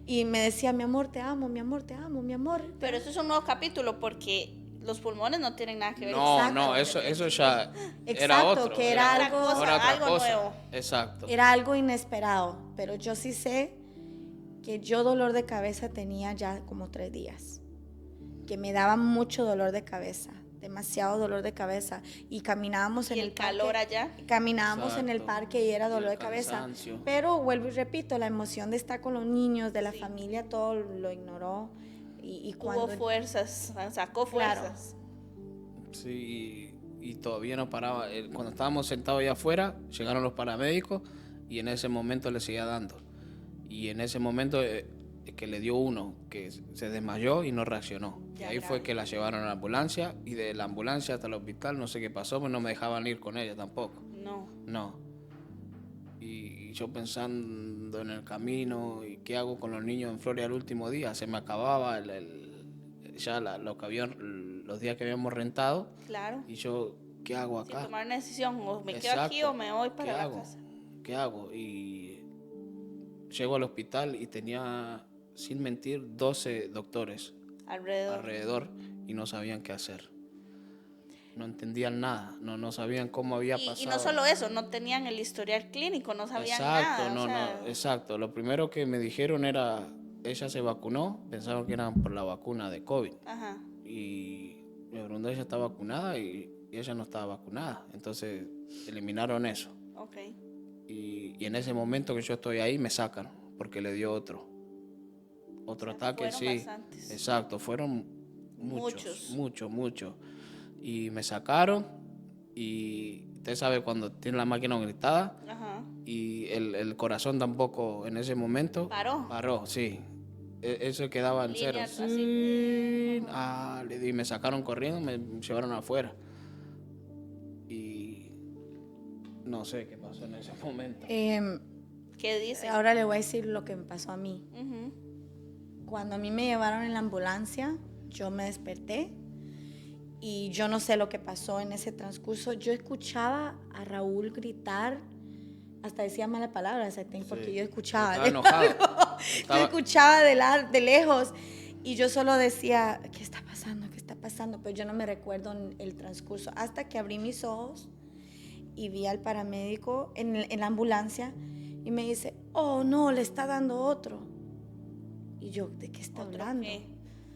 S5: y me decía, mi amor, te amo, mi amor, te amo, mi amor.
S6: Pero eso es un nuevo capítulo porque los pulmones no tienen nada que ver.
S3: No,
S5: Exacto.
S3: eso ya era
S5: Exacto,
S3: otro.
S5: que era
S6: otra cosa,
S3: otra
S6: algo
S3: cosa.
S6: nuevo.
S3: Exacto.
S5: Era algo inesperado, pero yo sí sé que yo dolor de cabeza tenía ya como 3 días, que me daba mucho dolor de cabeza, demasiado dolor de cabeza, y caminábamos en
S6: Y
S5: el
S6: el calor
S5: parque,
S6: allá.
S5: caminábamos en el
S3: Exacto.
S5: parque y era
S3: Y el
S5: dolor de cabeza,
S3: cansancio.
S5: pero vuelvo y repito, la emoción de estar con los niños, de la familia, todo lo ignoró, y cuando
S6: Tuvo fuerzas, sacó
S5: Claro.
S6: fuerzas.
S3: Sí, y todavía no paraba. Cuando estábamos sentados allá afuera, llegaron los paramédicos y en ese momento le seguía dando. Y en ese momento que le dio uno, que se desmayó y no reaccionó. Y
S6: Ya
S3: ahí
S6: grave.
S3: fue que la llevaron a la ambulancia y de la ambulancia hasta el hospital, no sé qué pasó, pero no me dejaban ir con ella tampoco.
S6: No.
S3: No. Y yo pensando en el camino y qué hago con los niños en Florida el último día, se me acababa los días que habíamos rentado
S6: Claro.
S3: y yo, ¿qué hago
S6: Sin
S3: acá?
S6: tomar una decisión, o me quedo
S3: Exacto.
S6: aquí o me voy para
S3: ¿Qué
S6: la
S3: hago?
S6: casa.
S3: ¿Qué hago? Y llego al hospital y tenía, sin mentir, 12 doctores
S6: Alrededor.
S3: alrededor y no sabían qué hacer. no entendían nada, no sabían cómo había pasado.
S6: Y no solo eso, no tenían el historial clínico, no sabían
S3: Exacto,
S6: nada.
S3: exacto. Lo primero que me dijeron era, ella se vacunó, pensaban que era por la vacuna de COVID.
S6: Ajá.
S3: Y me pregunté, ella está vacunada y ella no estaba vacunada. Entonces eliminaron eso.
S6: Ok.
S3: Y en ese momento que yo estoy ahí me sacan porque le dio otro ataque,
S6: fueron
S3: sí.
S6: bastantes.
S3: Exacto, fueron muchos. Y me sacaron y usted sabe cuando tiene la máquina gritada
S6: Ajá.
S3: y el corazón tampoco en ese momento paró, sí. Eso quedaba en cero.
S6: Línea,
S3: Sí. Le di, me sacaron corriendo, me llevaron afuera. Y no sé qué pasó en ese momento.
S6: ¿Qué dice?
S5: Ahora le voy a decir lo que me pasó a mí.
S6: Ujú.
S5: Cuando a mí me llevaron en la ambulancia, yo me desperté y yo no sé lo que pasó en ese transcurso. Yo escuchaba a Raúl gritar, hasta decía malas palabras, porque yo escuchaba.
S3: Estaba enojado.
S5: Yo escuchaba de lejos y yo solo decía, ¿qué está pasando? ¿Qué está pasando? Pero yo no me recuerdo el transcurso. Hasta que abrí mis ojos y vi al paramédico en la ambulancia y me dice, oh no, le está dando otro. Y yo, ¿de qué está hablando?
S6: ¿Qué?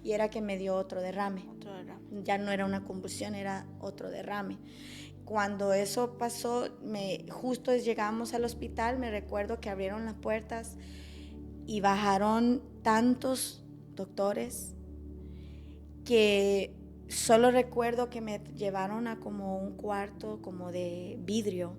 S5: Y era que me dio otro derrame.
S6: Otro derrame.
S5: Ya no era una convulsión, era otro derrame. Cuando eso pasó, justo llegamos al hospital, me recuerdo que abrieron las puertas y bajaron tantos doctores que solo recuerdo que me llevaron a como un cuarto como de vidrio.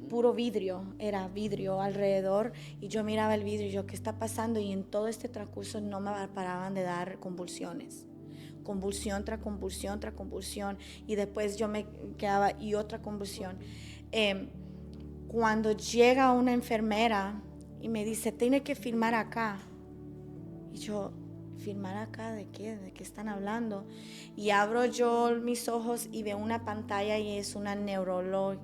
S5: Puro vidrio, era vidrio alrededor y yo miraba el vidrio y yo, ¿qué está pasando? Y en todo este transcurso no me paraban de dar convulsiones, convulsión tras convulsión tras convulsión, y después yo me quedaba y otra convulsión. Cuando llega una enfermera y me dice, tiene que firmar acá, y yo, ¿firmar acá de qué? ¿De qué están hablando? Y abro yo mis ojos y veo una pantalla y es una neuróloga.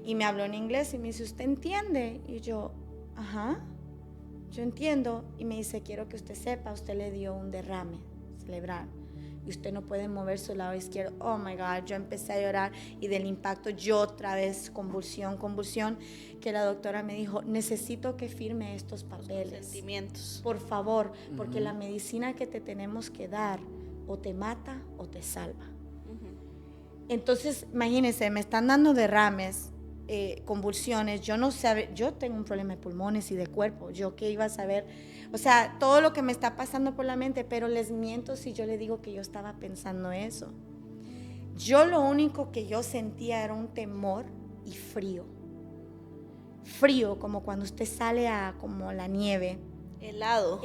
S5: Y me habló en inglés y me dice, ¿usted entiende? Y yo, ajá, yo entiendo. Y me dice, quiero que usted sepa, usted le dio un derrame cerebral y usted no puede mover su lado izquierdo. Oh my God, yo empecé a llorar y del impacto yo otra vez convulsión, que la doctora me dijo, necesito que firme estos papeles.
S6: Sentimientos.
S5: Por favor, porque la medicina que te tenemos que dar o te mata o te salva. Entonces, imagínense, me están dando derrames, convulsiones, yo no sé, yo tengo un problema de pulmones y de cuerpo, yo qué iba a saber, o sea, todo lo que me está pasando por la mente, pero les miento si yo les digo que yo estaba pensando eso. Yo lo único que yo sentía era un temor y frío, como cuando usted sale a como la nieve.
S6: Helado.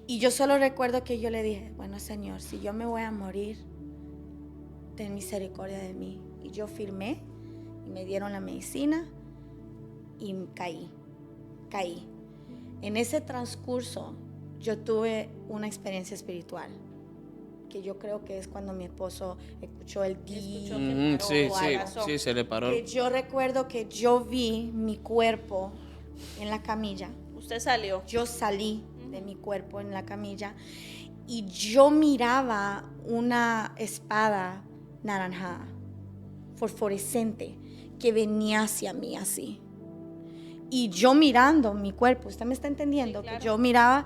S5: Y yo solo recuerdo que yo le dije, bueno, Señor, si yo me voy a morir, ten misericordia de mí. Y yo firmé y me dieron la medicina y caí. En ese transcurso yo tuve una experiencia espiritual, que yo creo que es cuando mi esposo escuchó el
S6: Sí,
S3: se le paró.
S5: Que yo recuerdo que yo vi mi cuerpo en la camilla.
S6: Usted salió.
S5: Yo salí de mi cuerpo en la camilla y yo miraba una espada naranjada, fosforescente, que venía hacia mí así. Y yo mirando mi cuerpo, ¿usted me está entendiendo?
S6: Sí, claro.
S5: Que yo miraba,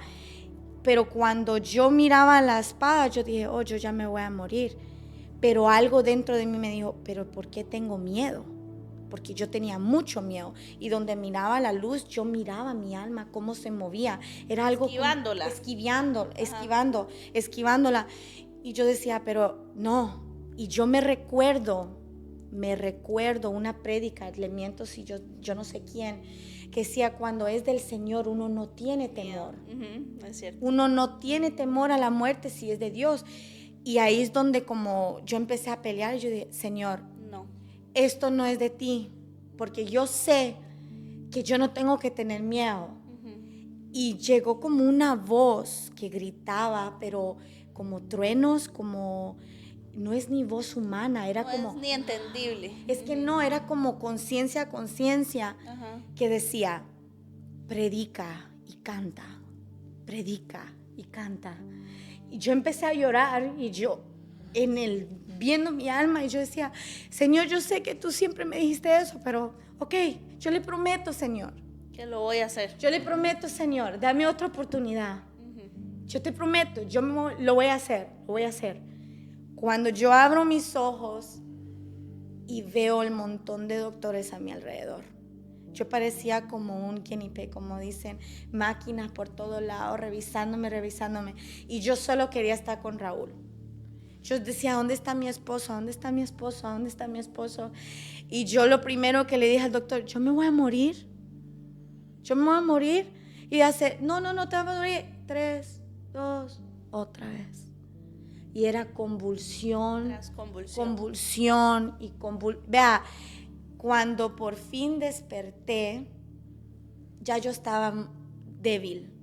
S5: pero cuando yo miraba la espada, yo dije, oh, yo ya me voy a morir. Pero algo dentro de mí me dijo, pero ¿por qué tengo miedo? Porque yo tenía mucho miedo. Y donde miraba la luz, yo miraba mi alma, cómo se movía. Era algo
S6: Esquivándola.
S5: Esquivándola. Y yo decía, pero no. Y yo me recuerdo una prédica, le miento si yo no sé quién, que decía, cuando es del Señor uno no tiene temor.
S6: Es cierto.
S5: Uno no tiene temor a la muerte si es de Dios. Y ahí es donde como yo empecé a pelear, yo dije, Señor,
S6: No.
S5: esto no es de ti, porque yo sé que yo no tengo que tener miedo. Y llegó como una voz que gritaba, pero como truenos, como no es ni voz humana, era
S6: No
S5: como...
S6: es ni entendible.
S5: Es que no, era como conciencia,
S6: Ajá.
S5: que decía, predica y canta, y canta. Y yo empecé a llorar y yo viendo mi alma y yo decía, Señor, yo sé que tú siempre me dijiste eso, pero ok, yo le prometo, Señor.
S6: Que lo voy a hacer.
S5: Yo le prometo, Señor, dame otra oportunidad. Yo te prometo, lo voy a hacer, lo voy a hacer. Cuando yo abro mis ojos y veo el montón de doctores a mi alrededor, yo parecía como un guinea pig, como dicen, máquinas por todos lados, revisándome. Y yo solo quería estar con Raúl. Yo decía, ¿dónde está mi esposo? ¿Dónde está mi esposo? ¿Dónde está mi esposo? Y yo lo primero que le dije al doctor, yo me voy a morir. Yo me voy a morir. Y hace, no, te vas a morir. 3, 2, otra vez. Y era convulsión. Vea, cuando por fin desperté, ya yo estaba débil.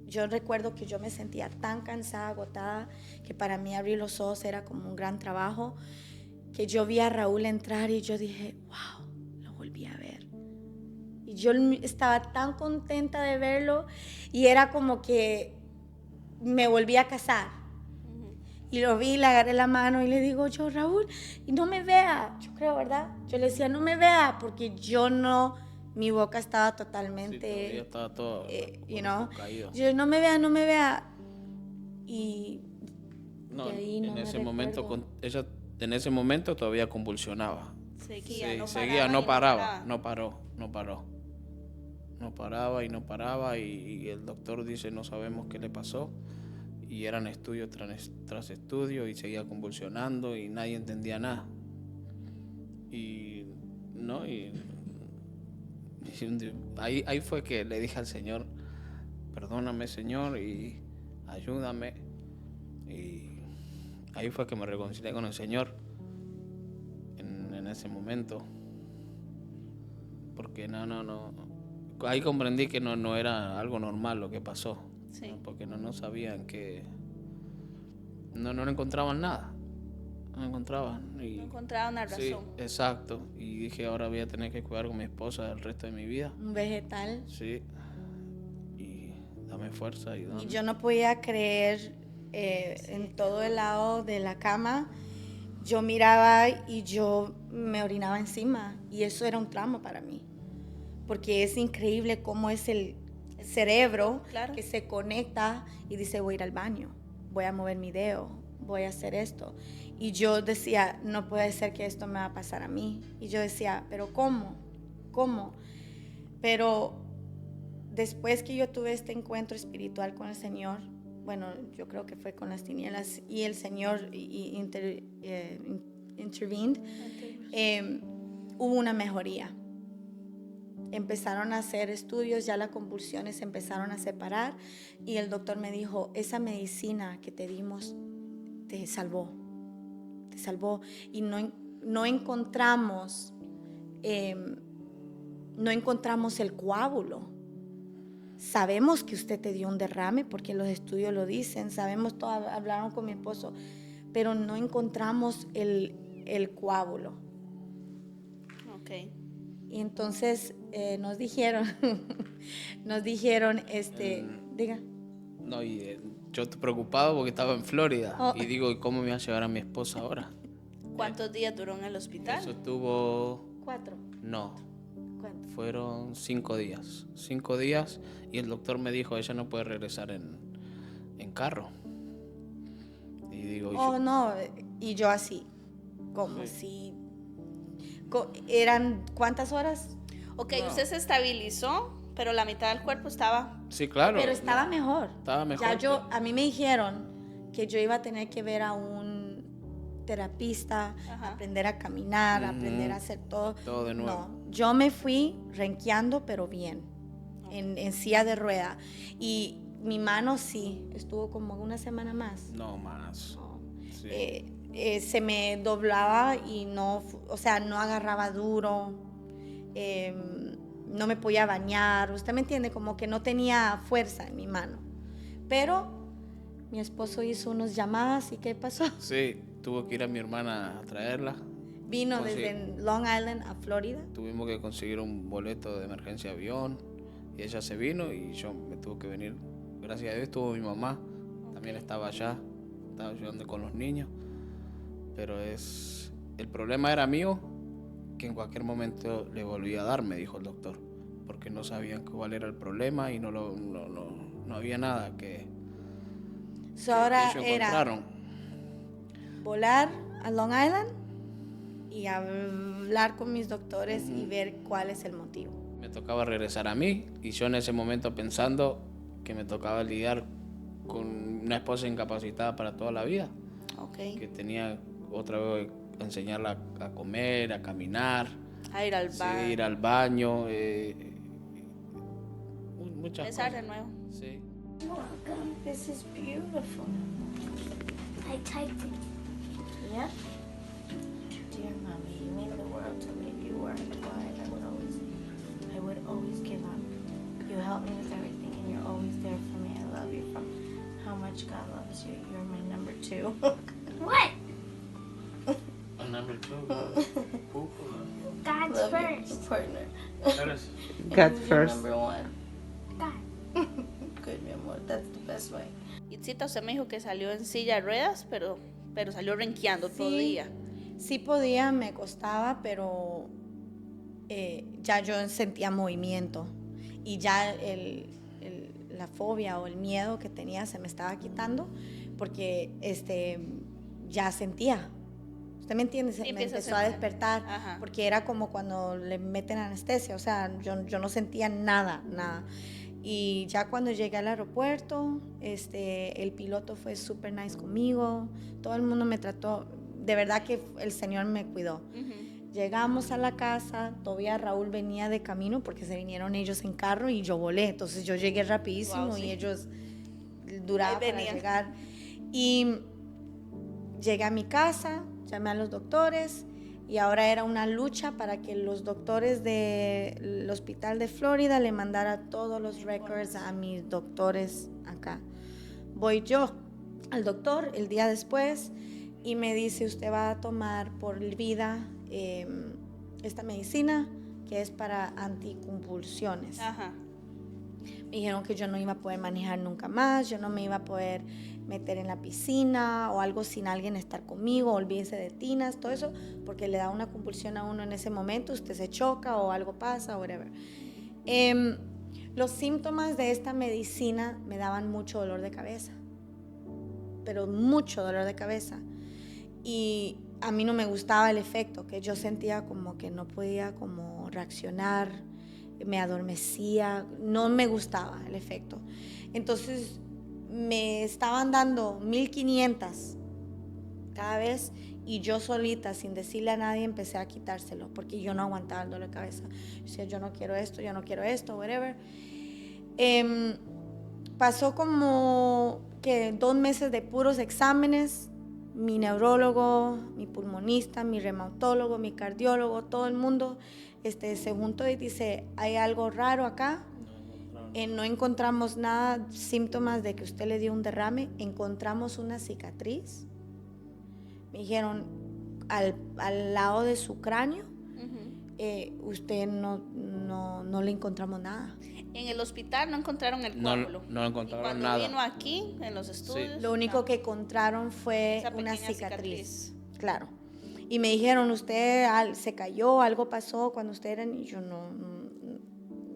S5: Yo recuerdo que yo me sentía tan cansada, agotada, que para mí abrir los ojos era como un gran trabajo, que yo vi a Raúl entrar y yo dije, wow, lo volví a ver. Y yo estaba tan contenta de verlo y era como que me volví a casar. Y lo vi, le agarré la mano y le digo, yo, Raúl, y no me vea, yo creo, ¿verdad? Yo le decía, no me vea, porque mi boca estaba totalmente,
S3: sí, estaba todo caído.
S5: Yo, no me vea. Y
S3: no,
S5: de ahí
S3: en ese momento, ella en ese momento todavía convulsionaba.
S6: Seguía,
S3: no paraba. No paraba y el doctor dice, no sabemos qué le pasó. Y eran estudios tras estudios y seguía convulsionando y nadie entendía nada. Ahí fue que le dije al Señor, perdóname, Señor, y ayúdame. Y ahí fue que me reconcilié con el Señor en ese momento. Porque no. Ahí comprendí que no era algo normal lo que pasó.
S6: Sí.
S3: ¿No? Porque no sabían que no encontraban nada. No encontraban.
S6: No encontraban una razón.
S3: Sí, exacto. Y dije, ahora voy a tener que cuidar con mi esposa el resto de mi vida.
S5: un vegetal.
S3: Sí. Y dame fuerza. Y
S5: yo no podía creer en todo el lado de la cama. Yo miraba y yo me orinaba encima. Y eso era un trauma para mí. Porque es increíble cómo es el cerebro que se conecta y dice, voy a ir al baño, voy a mover mi dedo, voy a hacer esto. Y yo decía, no puede ser que esto me va a pasar a mí. Y yo decía, pero ¿cómo? Pero después que yo tuve este encuentro espiritual con el Señor, bueno, yo creo que fue con las tinieblas y el Señor intervened, hubo una mejoría. Empezaron a hacer estudios, ya las convulsiones se empezaron a separar y el doctor me dijo, esa medicina que te dimos te salvó y no encontramos el coágulo. Sabemos que usted te dio un derrame porque los estudios lo dicen, sabemos todo, hablaron con mi esposo, pero no encontramos el coágulo.
S6: Okay.
S5: Y entonces nos dijeron, diga.
S3: No, y yo estoy preocupado porque estaba en Florida. Y digo, ¿y cómo me va a llevar a mi esposa ahora?
S6: ¿Cuántos días duró en el hospital?
S3: Eso estuvo...
S5: 4.
S3: No.
S5: ¿Cuánto?
S3: Fueron 5 días. 5 días y el doctor me dijo, ella no puede regresar en carro. Y digo...
S5: no, y yo así, como si... ¿Eran cuántas horas?
S6: Ok, usted se estabilizó, pero la mitad del cuerpo estaba...
S3: Sí, claro.
S5: Pero estaba mejor.
S3: Estaba mejor.
S5: Ya a mí me dijeron que yo iba a tener que ver a un terapista, aprender a caminar, aprender a hacer todo.
S3: Todo de nuevo.
S5: No, yo me fui renqueando, pero bien, en silla de rueda. Y mi mano sí, estuvo como una semana más.
S3: No, más.
S5: No.
S3: Sí.
S5: Se me doblaba y no agarraba duro, no me podía bañar, usted me entiende, como que no tenía fuerza en mi mano. Pero mi esposo hizo unas llamadas y ¿qué pasó?
S3: Sí, tuvo que ir a mi hermana a traerla.
S5: Vino desde Long Island a Florida.
S3: Tuvimos que conseguir un boleto de emergencia de avión y ella se vino y yo me tuve que venir gracias a Dios estuvo mi mamá, también estaba allá, estaba ayudando con los niños, pero el problema era mío, que en cualquier momento le volvía a dar, me dijo el doctor, porque no sabían cuál era el problema y no había nada que
S5: Ahora
S3: ellos
S5: era
S3: encontraron.
S5: volar a Long Island y hablar con mis doctores y ver cuál es el motivo.
S3: Me tocaba regresar a mí y yo en ese momento pensando que me tocaba lidiar con una esposa incapacitada para toda la vida, que tenía otra vez enseñarla a comer, a caminar,
S6: A ir al bar.
S3: sí, ir al baño, muchas
S6: Empezar
S3: cosas.
S6: de nuevo.
S3: Sí.
S5: Welcome. This is beautiful.
S8: I typed it.
S5: Yeah. Dear mommy, you mean the world to me. If you weren't quiet, I would always give up. You help me with everything, and you're always there for me. I love you from how much God loves you. You're my number 2.
S8: What?
S3: Number 2.
S8: God's
S5: Love
S8: first.
S5: you, partner.
S1: God
S5: Who's your
S1: first.
S5: number 1?
S8: God.
S5: Good, mi amor. That's the best way.
S6: Itzita, usted me dijo que salió en silla de ruedas, pero salió renqueando todo
S5: Sí.
S6: día.
S5: Sí podía, me costaba, pero ya yo sentía movimiento y ya la fobia o el miedo que tenía se me estaba quitando porque ya sentía. ¿Usted me entiende?
S6: Sí,
S5: Me
S6: empieza a
S5: empezó a
S6: sentir.
S5: despertar
S6: Ajá.
S5: porque era como cuando le meten anestesia, o sea, yo no sentía nada. Y ya cuando llegué al aeropuerto, el piloto fue súper nice conmigo, todo el mundo me trató, de verdad que el Señor me cuidó. Llegamos a la casa, todavía Raúl venía de camino porque se vinieron ellos en carro y yo volé, entonces yo llegué rapidísimo.
S6: Wow, sí.
S5: Y ellos duraban
S6: Ahí
S5: para
S6: venían.
S5: llegar. Y llegué a mi casa, llamé a los doctores y ahora era una lucha para que los doctores del hospital de Florida le mandara todos los records a mis doctores acá. Voy yo al doctor el día después y me dice, usted va a tomar por vida esta medicina que es para anticonvulsiones.
S6: Ajá.
S5: Me dijeron que yo no iba a poder manejar nunca más, yo no me iba a poder meter en la piscina o algo sin alguien estar conmigo, olvídese de tinas, todo eso, porque le da una convulsión a uno en ese momento, usted se choca o algo pasa, whatever. Los síntomas de esta medicina me daban mucho dolor de cabeza, pero mucho dolor de cabeza. Y a mí no me gustaba el efecto, que yo sentía como que no podía como reaccionar, me adormecía, no me gustaba el efecto. Entonces me estaban dando 1500 cada vez y yo solita, sin decirle a nadie, empecé a quitárselo porque yo no aguantaba el dolor de cabeza. Yo decía, yo no quiero esto, whatever. Pasó como que 2 meses de puros exámenes. Mi neurólogo, mi pulmonista, mi reumatólogo, mi cardiólogo, todo el mundo se juntó y dice, hay algo raro acá. No encontramos nada, síntomas de que usted le dio un derrame. Encontramos una cicatriz. Me dijeron, al lado de su cráneo, usted no le encontramos nada.
S6: En el hospital no encontraron el coágulo.
S3: No encontraron
S6: y cuando
S3: nada.
S6: vino aquí, en los estudios,
S5: Lo único que encontraron fue
S6: esa
S5: una
S6: pequeña
S5: cicatriz. Claro. Y me dijeron, usted se cayó, algo pasó cuando usted era niño.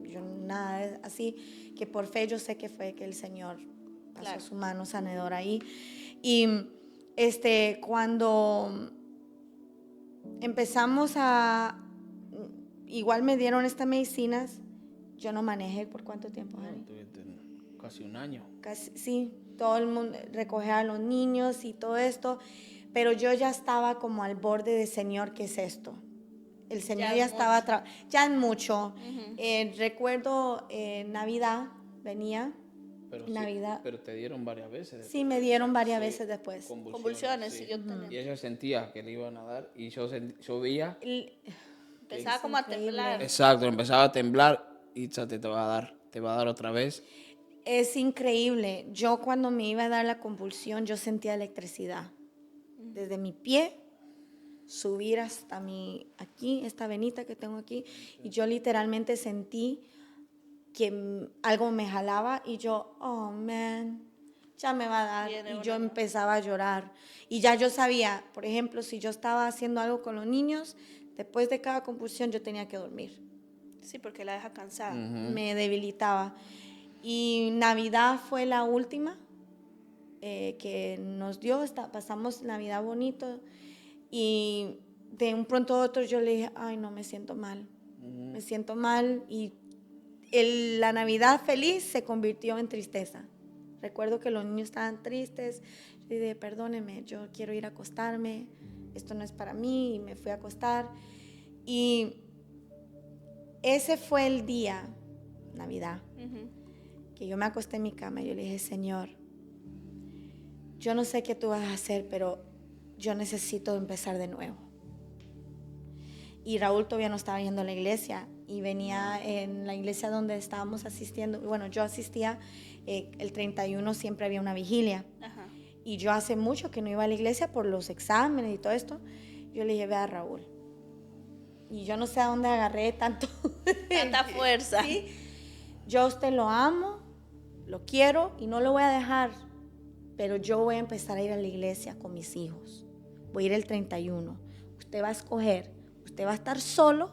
S5: Yo nada así, que por fe yo sé que fue que el Señor pasó
S6: Claro.
S5: su mano sanadora ahí. Y cuando empezamos igual me dieron estas medicinas, yo no manejé por cuánto tiempo, Harry.
S3: Casi un año.
S5: Casi, sí, todo el mundo recogía a los niños y todo esto, pero yo ya estaba como al borde de, Señor, ¿qué es esto? El Señor ya
S6: es
S5: estaba, ya es mucho. Recuerdo Navidad, venía,
S3: Pero,
S5: Navidad.
S3: pero te dieron varias veces.
S5: Sí, me dieron varias veces después.
S6: Convulsiones, sí, yo
S3: Y ella sentía que le iban a dar y yo veía.
S6: empezaba
S5: Es
S6: como a
S5: increíble.
S6: temblar.
S3: Exacto, empezaba a temblar y te va a dar otra vez.
S5: Es increíble. Yo cuando me iba a dar la convulsión, yo sentía electricidad. Desde mi pie, subir hasta aquí, esta venita que tengo aquí. Y yo literalmente sentí algo me jalaba y yo, oh, man, ya me va a dar.
S6: Viene
S5: Y yo
S6: una-
S5: empezaba a llorar. Y ya yo sabía, por ejemplo, si yo estaba haciendo algo con los niños, después de cada compulsión yo tenía que dormir.
S6: Sí, porque la deja cansada.
S5: Me debilitaba. Y Navidad fue la última que nos dio, pasamos Navidad bonito y de un pronto a otro yo le dije, ay no, me siento mal, me siento mal y la Navidad feliz se convirtió en tristeza. Recuerdo que los niños estaban tristes, yo dije, perdóneme, yo quiero ir a acostarme, esto no es para mí, y me fui a acostar y ese fue el día, Navidad, que yo me acosté en mi cama y yo le dije, Señor, yo no sé qué tú vas a hacer, pero yo necesito empezar de nuevo. Y Raúl todavía no estaba yendo a la iglesia y venía en la iglesia donde estábamos asistiendo. Bueno, yo asistía, el 31 siempre había una vigilia.
S6: Ajá.
S5: Y yo hace mucho que no iba a la iglesia por los exámenes y todo esto. Yo le dije, ve a Raúl. Y yo no sé a dónde agarré tanta
S6: fuerza.
S5: ¿Sí? Yo a usted lo amo, lo quiero y no lo voy a dejar, pero yo voy a empezar a ir a la iglesia con mis hijos. Voy a ir el 31. Usted va a escoger, usted va a estar solo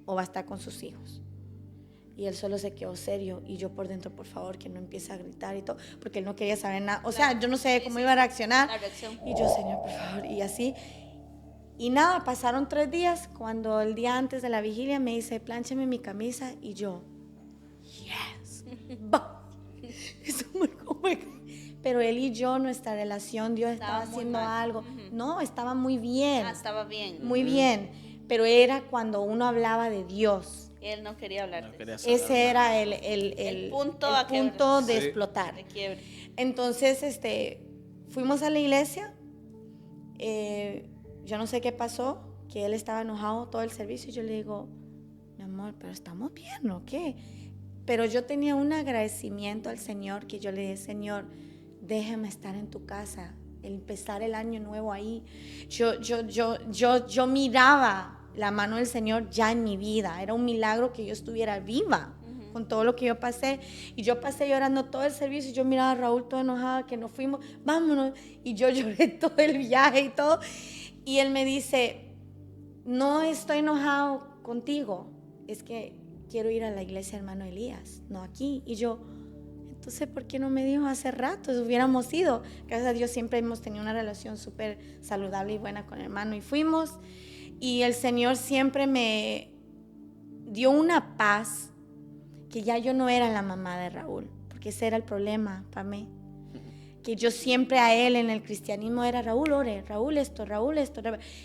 S5: o va a estar con sus hijos. Y él solo se quedó serio y yo por dentro, por favor, que no empiece a gritar y todo, porque él no quería saber nada. O sea, yo no sé cómo iba a reaccionar.
S6: La reacción.
S5: Y yo, Señor, por favor, y así. Y nada, pasaron 3 días, cuando el día antes de la vigilia me dice, plánchame mi camisa, y yo, yes, eso pero él y yo, nuestra relación, Dios estaba
S6: Estaba muy
S5: haciendo
S6: mal.
S5: algo. No, estaba muy bien,
S6: Estaba bien.
S5: muy bien, pero era cuando uno hablaba de Dios.
S6: Él no quería hablar
S3: No
S6: de
S3: quería
S6: eso.
S3: saber
S5: Ese era
S3: nada.
S6: El punto
S5: el
S6: a quebrar.
S5: punto de
S3: Sí.
S5: explotar.
S6: de quiebre.
S5: Entonces, fuimos a la iglesia. Yo no sé qué pasó, que él estaba enojado todo el servicio. Y yo le digo, mi amor, pero estamos bien, ¿o qué? Pero yo tenía un agradecimiento al Señor, que yo le dije, Señor, déjame estar en tu casa, empezar el año nuevo ahí. Yo miraba la mano del Señor ya en mi vida. Era un milagro que yo estuviera viva con todo lo que yo pasé. Y yo pasé llorando todo el servicio. Y yo miraba a Raúl todo enojado, que nos fuimos, vámonos. Y yo lloré todo el viaje y todo. Y él me dice, no estoy enojado contigo, es que quiero ir a la iglesia, hermano Elías, no aquí. Y yo, entonces, ¿por qué no me dijo hace rato? Hubiéramos ido. Gracias a Dios siempre hemos tenido una relación súper saludable y buena con el hermano. Y fuimos, y el Señor siempre me dio una paz, que ya yo no era la mamá de Raúl, porque ese era el problema para mí. Que yo siempre a él en el cristianismo era Raúl, ore, Raúl esto,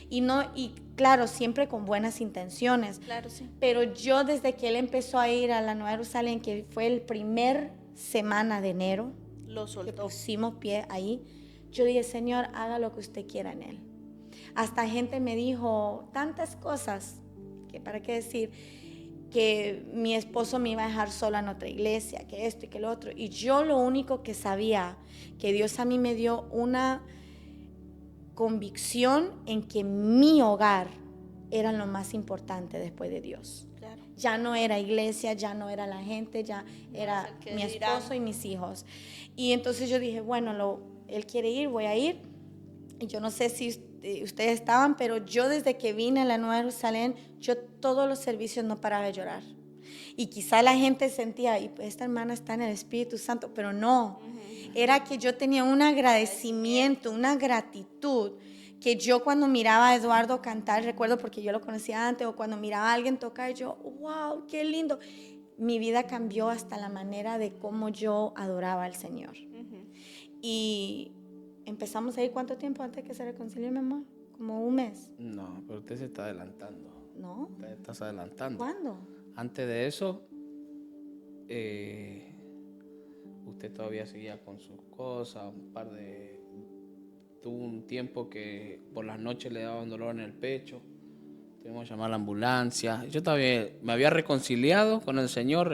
S5: y claro, siempre con buenas intenciones.
S6: Claro, sí.
S5: Pero yo desde que él empezó a ir a la Nueva Jerusalén, que fue el primer semana de enero,
S6: Lo
S5: que
S6: soltó.
S5: pusimos pie ahí, yo dije, Señor, haga lo que usted quiera en él. Hasta gente me dijo tantas cosas, que para qué decir, que mi esposo me iba a dejar sola en otra iglesia, que esto y que lo otro. Y yo lo único que sabía, que Dios a mí me dio una convicción en que mi hogar era lo más importante después de Dios.
S6: Claro.
S5: Ya no era iglesia, ya no era la gente, ya era
S6: el que
S5: mi
S6: dirán.
S5: esposo y mis hijos. Y entonces yo dije, bueno, él quiere ir, voy a ir. Y yo no sé si ustedes estaban, pero yo desde que vine a la Nueva Jerusalén, yo todos los servicios no paraba de llorar. Y quizá la gente sentía, y esta hermana está en el Espíritu Santo, pero no. Era que yo tenía un agradecimiento, una gratitud, que yo cuando miraba a Eduardo cantar, recuerdo porque yo lo conocía antes, o cuando miraba a alguien tocar, yo, wow, qué lindo. Mi vida cambió hasta la manera de cómo yo adoraba al Señor. Y empezamos a ir, ¿cuánto tiempo antes que se reconcilie, mi amor? Como un mes.
S3: No, pero usted se está adelantando.
S5: ¿No?
S3: Usted está adelantando.
S5: ¿Cuándo?
S3: Antes de eso, usted todavía seguía con sus cosas, tuvo un tiempo que por las noches le daba un dolor en el pecho, tuvimos que llamar a la ambulancia. Yo todavía me había reconciliado con el Señor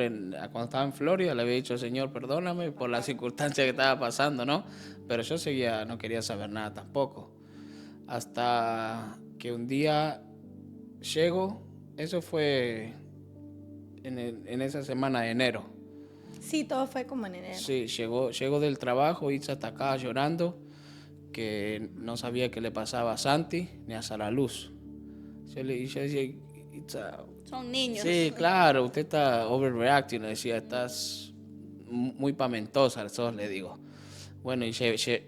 S3: cuando estaba en Florida, le había dicho, Señor, perdóname por las circunstancias que estaba pasando, ¿no? Pero yo seguía, no quería saber nada tampoco. Hasta que un día llego, eso fue en esa semana de enero.
S5: Sí, todo fue como en enero.
S3: Sí, llegó del trabajo, Itza atacaba llorando, que no sabía qué le pasaba a Santi ni a Sara Luz. Yo decía, Itza,
S6: Son niños.
S3: sí, claro, usted está overreacting, le decía, estás muy pamentosa, eso le digo. Bueno, y llegué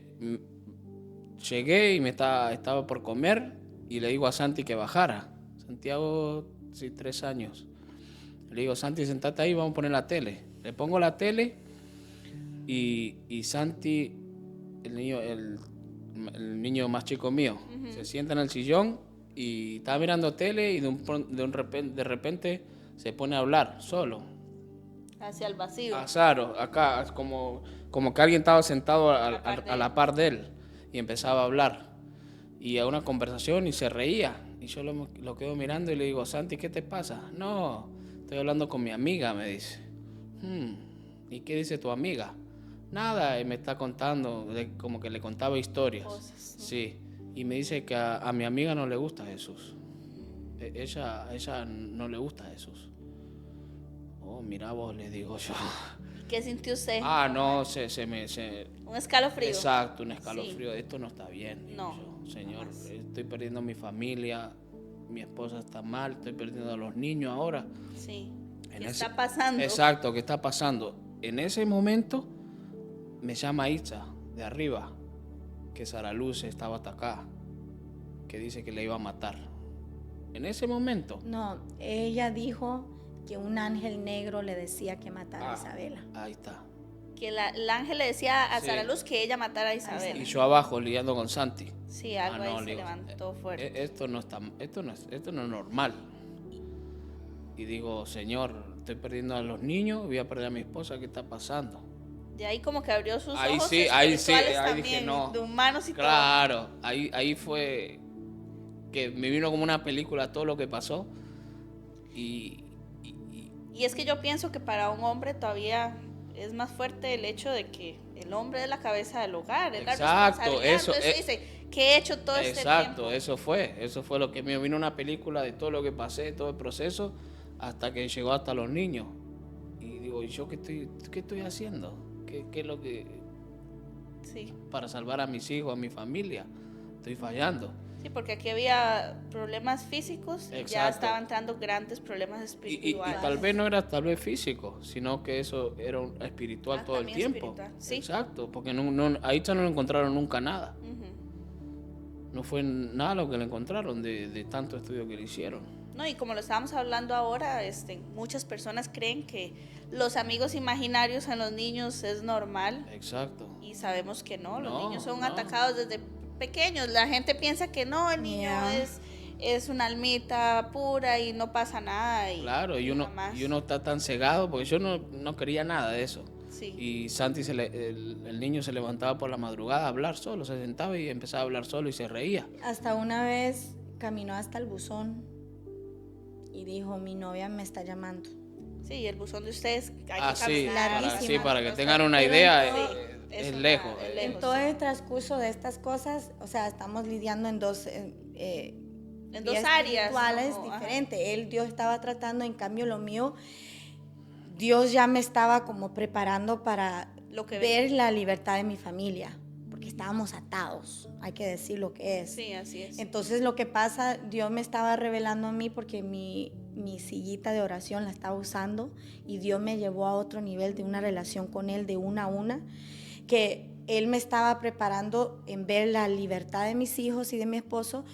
S3: y estaba por comer y le digo a Santi que bajara. Santiago, sí, 3 años. Le digo, Santi, sentate ahí, vamos a poner la tele. Le pongo la tele y Santi, el niño más chico mío, se sienta en el sillón y estaba mirando tele y de repente se pone a hablar solo.
S6: Hacia el vacío.
S3: Azaro, acá, como que alguien estaba sentado a la par de él y empezaba a hablar. Y a una conversación y se reía. Y yo lo quedo mirando y le digo, Santi, ¿qué te pasa? No, estoy hablando con mi amiga, me dice. ¿Y qué dice tu amiga? Nada, y me está contando, como que le contaba historias.
S6: Cosas, ¿no?
S3: Sí, y me dice que a mi amiga no le gusta Jesús. Ella no le gusta Jesús. Oh, mira vos, le digo yo.
S6: ¿Qué sintió usted?
S3: No,
S6: Un escalofrío.
S3: Exacto, un escalofrío. Esto no está bien. Digo
S6: No,
S3: yo. Señor,
S6: jamás.
S3: estoy perdiendo mi familia, mi esposa está mal, estoy perdiendo a los niños ahora.
S6: Sí.
S3: En
S6: ¿Qué
S3: ese-
S6: está pasando?
S3: Exacto, ¿qué está pasando? En ese momento me llama Itza de arriba, que Sara Luz estaba atacada, que dice que le iba a matar. En ese momento.
S5: No, ella dijo que un ángel negro le decía que matara a Isabela.
S3: Ahí está.
S6: Que el ángel le decía a
S3: Sí.
S6: Sara Luz que ella matara a Isabel.
S3: Y yo abajo lidiando con Santi.
S6: Sí, algo ahí
S3: no,
S6: se
S3: le digo,
S6: levantó fuerte.
S3: Esto no es normal. Y digo, Señor, estoy perdiendo a los niños, voy a perder a mi esposa, ¿qué está pasando?
S6: De ahí como que abrió sus
S3: Ahí
S6: ojos
S3: sí, ahí
S6: espirituales
S3: dije,
S6: también,
S3: no.
S6: de humanos y
S3: Claro, ahí fue que me vino como una película todo lo que pasó. Y
S6: todo. Y es que yo pienso que para un hombre todavía es más fuerte el hecho de que el hombre es la cabeza del hogar, es la
S3: Exacto,
S6: responsabilidad.
S3: eso
S6: Entonces
S3: es-
S6: dice, ¿qué he hecho todo este
S3: exacto,
S6: tiempo?
S3: eso fue lo que me vino una película de todo lo que pasé, todo el proceso, hasta que llegó hasta los niños. Y digo, ¿y yo qué estoy haciendo? ¿Qué es lo que
S6: Sí.
S3: para salvar a mis hijos, a mi familia? Estoy fallando.
S6: Sí, porque aquí había problemas físicos, ya
S3: Exacto.
S6: estaban entrando grandes problemas
S3: Y
S6: espirituales.
S3: tal vez no era tal vez físico, sino que eso era espiritual todo el
S6: también
S3: tiempo.
S6: espiritual, sí.
S3: Exacto, porque ahí ya no le encontraron nunca nada.
S6: Ujú.
S3: No fue nada lo que le encontraron de tanto estudio que le hicieron.
S6: No, y como lo estábamos hablando ahora, muchas personas creen que los amigos imaginarios en los niños es normal
S3: Exacto.
S6: y sabemos que no, los
S3: No,
S6: niños son
S3: no.
S6: atacados desde pequeños. La gente piensa que no, el niño
S5: Yeah.
S6: es una almita pura y no pasa nada. Y,
S3: Claro, y uno
S6: jamás.
S3: está tan cegado, porque yo no quería nada de eso.
S6: Sí.
S3: Y Santi, el niño se levantaba por la madrugada a hablar solo, se sentaba y empezaba a hablar solo y se reía.
S5: Hasta una vez caminó hasta el buzón y dijo, mi novia me está llamando.
S6: Sí, el buzón de ustedes hay
S3: Ah,
S6: que
S3: sí,
S6: caminar
S5: larguísimo.
S3: para que
S6: o sea,
S3: tengan una
S5: pero
S3: idea,
S5: no,
S3: es
S6: una-
S3: lejos.
S6: es
S5: En
S6: lejos,
S5: todo
S6: sí.
S5: el transcurso de estas cosas, o sea, estamos lidiando en dos
S6: En dos
S5: vías
S6: áreas.
S5: espirituales
S6: ¿no? Ajá.
S5: diferentes. Dios estaba tratando, en cambio lo mío, Dios ya me estaba como preparando para
S6: Lo que
S5: ver la libertad de mi familia, porque estábamos atados, hay que decir lo que es.
S6: Sí, así es.
S5: Entonces lo que pasa, Dios me estaba revelando a mí porque mi sillita de oración la estaba usando y Dios me llevó a otro nivel de una relación con Él de una a una, que Él me estaba preparando en ver la libertad de mis hijos y de mi esposo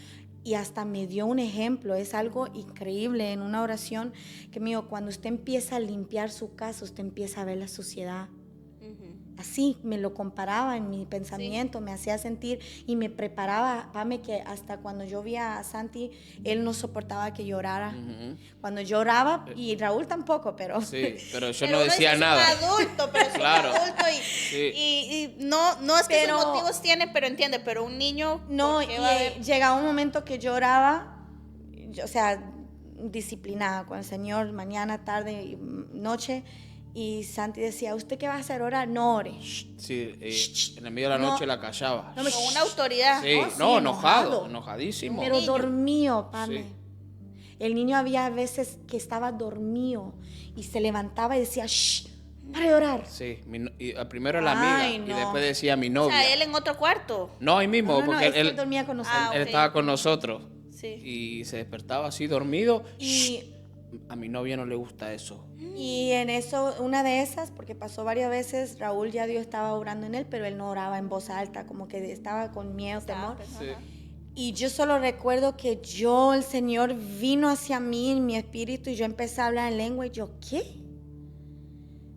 S5: y hasta me dio un ejemplo. Es algo increíble en una oración que me dijo, cuando usted empieza a limpiar su casa, usted empieza a ver la suciedad.
S6: Ujú.
S5: Así me lo comparaba en mi pensamiento, me hacía sentir y me preparaba, Pame, que hasta cuando yo vi a Santi, él no soportaba que llorara.
S3: Ujú.
S5: Cuando lloraba, y Raúl tampoco, pero
S3: Sí, pero yo
S6: Pero
S3: no
S6: uno
S3: decía
S6: es
S3: nada.
S6: un adulto, pero es
S3: Claro.
S6: un adulto
S3: Sí.
S6: y no es que
S5: Pero-
S6: sus motivos tiene, pero entiende, pero un niño
S5: no,
S6: ¿por
S5: y
S6: qué va a ver?
S5: llegaba un momento que lloraba, o sea, disciplinada con el Señor, mañana, tarde, y noche, y Santi decía, ¿usted qué va a hacer? ¿Orar? No ore.
S3: Sí, en el medio de la
S5: No.
S3: noche la callaba.
S5: No me-
S6: Con una autoridad.
S3: Sí,
S5: Oh, sí,
S3: no,
S5: enojado.
S3: enojadísimo.
S5: Pero
S6: Niño.
S5: dormido, Pame.
S3: Sí.
S5: El niño había veces que estaba dormido y se levantaba y decía, shh, para de orar.
S3: Sí, primero la amiga
S5: Ay,
S3: y
S5: no.
S3: después decía mi
S6: O
S3: novia.
S6: sea, él en otro cuarto.
S3: No, ahí mismo,
S5: No,
S3: porque
S5: es que
S3: él,
S5: él dormía con nosotros.
S6: Ah,
S3: él
S6: ok.
S3: estaba con nosotros
S6: Sí.
S3: y se despertaba así dormido.
S5: Y
S3: A mi novia no le gusta eso.
S5: Y en eso, una de esas, porque pasó varias veces, Raúl ya Dios estaba orando en él, pero él no oraba en voz alta, como que estaba con miedo, temor. Y yo solo recuerdo que el Señor vino hacia mí en mi espíritu y yo empecé a hablar en lengua y yo, ¿qué?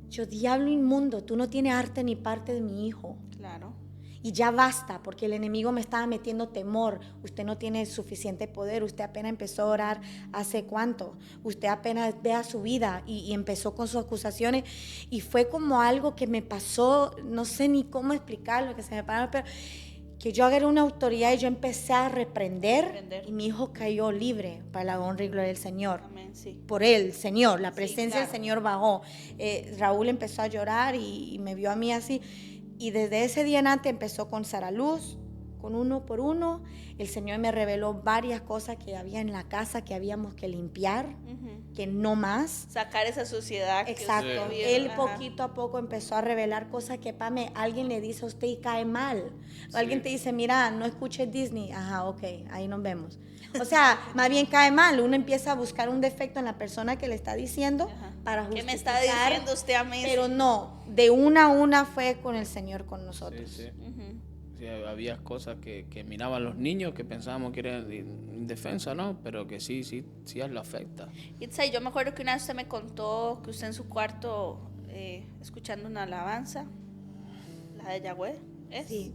S5: Yo, diablo inmundo, tú no tienes arte ni parte de mi hijo.
S6: Claro.
S5: Y ya basta, porque el enemigo me estaba metiendo temor. Usted no tiene suficiente poder. Usted apenas empezó a orar hace cuánto. Usted apenas vea su vida y empezó con sus acusaciones. Y fue como algo que me pasó, no sé ni cómo explicarlo, que se me pararon, pero que yo agarré una autoridad y yo empecé a reprender. Y mi hijo cayó libre para la honra y gloria del Señor.
S6: Amén, sí.
S5: Por él, Señor, la presencia
S6: claro.
S5: del Señor bajó. Raúl empezó a llorar y me vio a mí así. Y desde ese día en antes empezó con Sara Luz, con uno por uno. El Señor me reveló varias cosas que había en la casa que habíamos que limpiar, que no más.
S6: Sacar esa suciedad.
S5: Exacto.
S6: Que usted
S5: Él
S6: vive. Ajá.
S5: poquito a poco empezó a revelar cosas que, Pame, alguien le dice a usted y cae mal. O alguien te dice, mira, no escuches Disney. Ajá, ok, ahí nos vemos. O sea, más bien cae mal. Uno empieza a buscar un defecto en la persona que le está diciendo para
S6: ¿Qué
S5: justificar.
S6: me está diciendo usted a mí?
S5: Pero no, de una a una fue con el Señor con nosotros.
S3: Sí. Sí, había cosas que miraban los niños que pensábamos que eran indefensa, ¿no? Pero que sí a él lo afecta.
S6: Itza, yo me acuerdo que una vez usted me contó que usted en su cuarto, escuchando una alabanza, la de Yahweh, ¿es?
S5: Sí.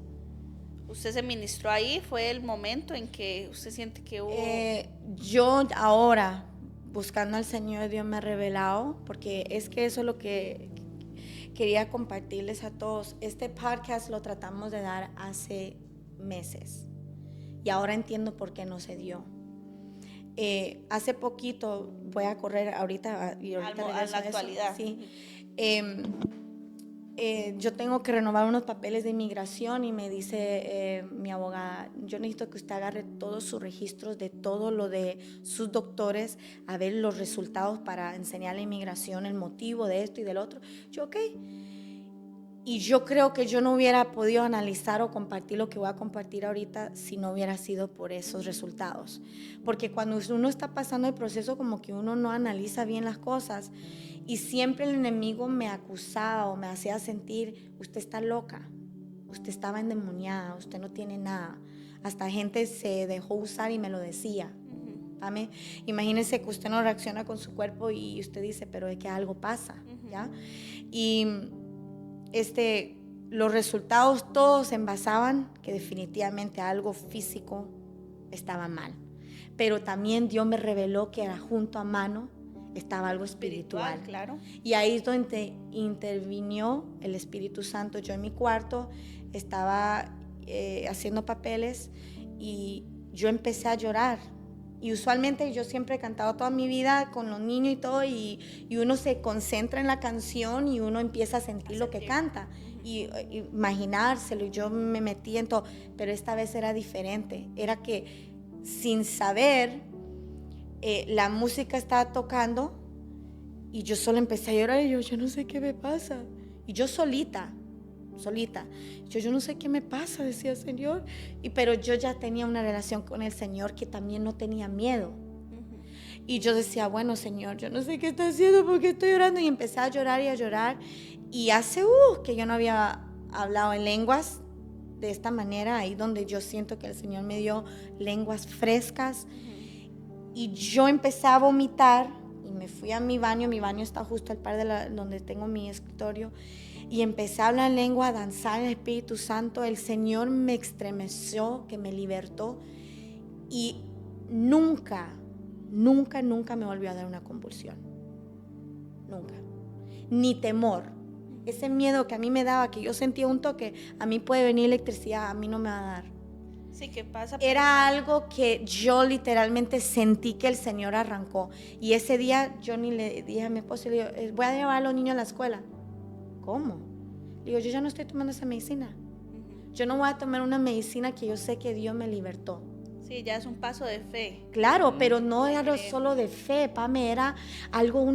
S6: Usted se ministró ahí, fue el momento en que usted siente que hubo...
S5: Yo ahora, buscando al Señor, Dios me ha revelado, porque es que eso es lo que quería compartirles a todos. Este podcast lo tratamos de dar hace meses y ahora entiendo por qué no se dio. Hace poquito, voy a correr ahorita y ahorita
S6: a
S5: regreso
S6: la
S5: a eso.
S6: actualidad.
S5: Sí. Yo tengo que renovar unos papeles de inmigración y me dice mi abogada, yo necesito que usted agarre todos sus registros de todo lo de sus doctores, a ver los resultados para enseñar la inmigración, el motivo de esto y del otro. Yo, ok. Y yo creo que yo no hubiera podido analizar o compartir lo que voy a compartir ahorita si no hubiera sido por esos resultados. Porque cuando uno está pasando el proceso, como que uno no analiza bien las cosas. Y siempre el enemigo me acusaba o me hacía sentir, usted está loca, usted estaba endemoniada, usted no tiene nada. Hasta gente se dejó usar y me lo decía. Imagínense que usted no reacciona con su cuerpo y usted dice, pero es que algo pasa, ¿ya? Y los resultados todos se envasaban que definitivamente algo físico estaba mal. Pero también Dios me reveló que era junto a mano estaba algo espiritual.
S6: Claro.
S5: Y ahí es donde intervino el Espíritu Santo. Yo en mi cuarto estaba haciendo papeles y yo empecé a llorar. Y usualmente yo siempre he cantado toda mi vida con los niños y todo, y uno se concentra en la canción y uno empieza a sentir lo que canta y imaginárselo. Y yo me metí en todo, pero esta vez era diferente. Era que sin saber, la música estaba tocando y yo solo empecé a llorar y yo no sé qué me pasa. Y yo solita. Yo no sé qué me pasa, decía el Señor. Pero yo ya tenía una relación con el Señor que también no tenía miedo. Y yo decía, bueno, Señor, yo no sé qué está haciendo porque estoy llorando. Y empecé a llorar y a llorar. Y hace que yo no había hablado en lenguas de esta manera, ahí donde yo siento que el Señor me dio lenguas frescas. Y yo empecé a vomitar y me fui a mi baño está justo al par de donde tengo mi escritorio, y empecé a hablar en lengua, a danzar en el Espíritu Santo. El Señor me estremeció, que me libertó, y nunca me volvió a dar una convulsión, nunca, ni temor. Ese miedo que a mí me daba, que yo sentía un toque, a mí puede venir electricidad, a mí no me va a dar.
S6: Sí, ¿qué pasa?
S5: Era algo que yo literalmente sentí que el Señor arrancó. Y ese día yo ni le dije a mi esposo, le digo, voy a llevar a los niños a la escuela. ¿Cómo? Le digo, yo ya no estoy tomando esa medicina. Yo no voy a tomar una medicina que yo sé que Dios me libertó.
S6: Sí, ya es un paso de fe.
S5: Claro, pero no era solo de fe, Pame, era algo,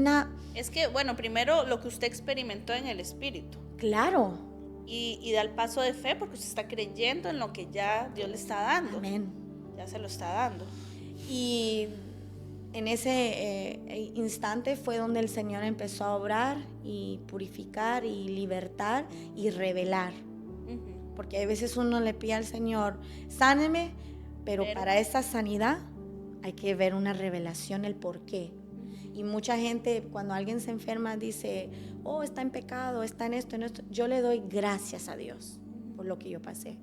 S6: Es que, bueno, primero lo que usted experimentó en el espíritu.
S5: claro.
S6: Y da el paso de fe porque usted está creyendo en lo que ya Dios le está dando.
S5: Amén.
S6: Ya se lo está dando.
S5: Y en ese instante fue donde el Señor empezó a obrar y purificar y libertar y revelar.
S6: Ujú.
S5: Porque a veces uno le pide al Señor, sáneme, pero para esa sanidad hay que ver una revelación, el por qué. Y mucha gente, cuando alguien se enferma, dice, oh, está en pecado, está en esto, en esto. Yo le doy gracias a Dios por lo que yo pasé.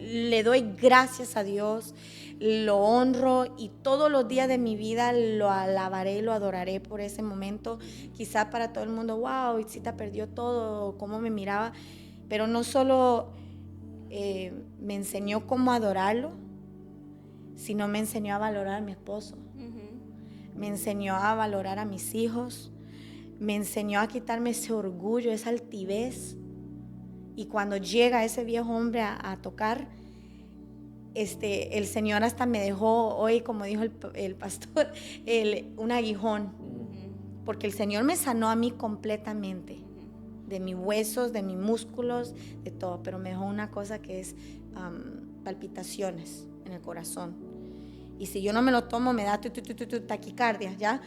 S5: Le doy gracias a Dios, lo honro y todos los días de mi vida lo alabaré y lo adoraré por ese momento. Quizá para todo el mundo, wow, Itzita perdió todo, cómo me miraba. Pero no solo me enseñó cómo adorarlo, sino me enseñó a valorar a mi esposo. Me enseñó a valorar a mis hijos. Me enseñó a quitarme ese orgullo, esa altivez. Y cuando llega ese viejo hombre a tocar, el Señor hasta me dejó hoy, como dijo el pastor, un aguijón. Porque el Señor me sanó a mí completamente. De mis huesos, de mis músculos, de todo. Pero me dejó una cosa que es palpitaciones en el corazón. Y si yo no me lo tomo, me da taquicardia, ¿ya?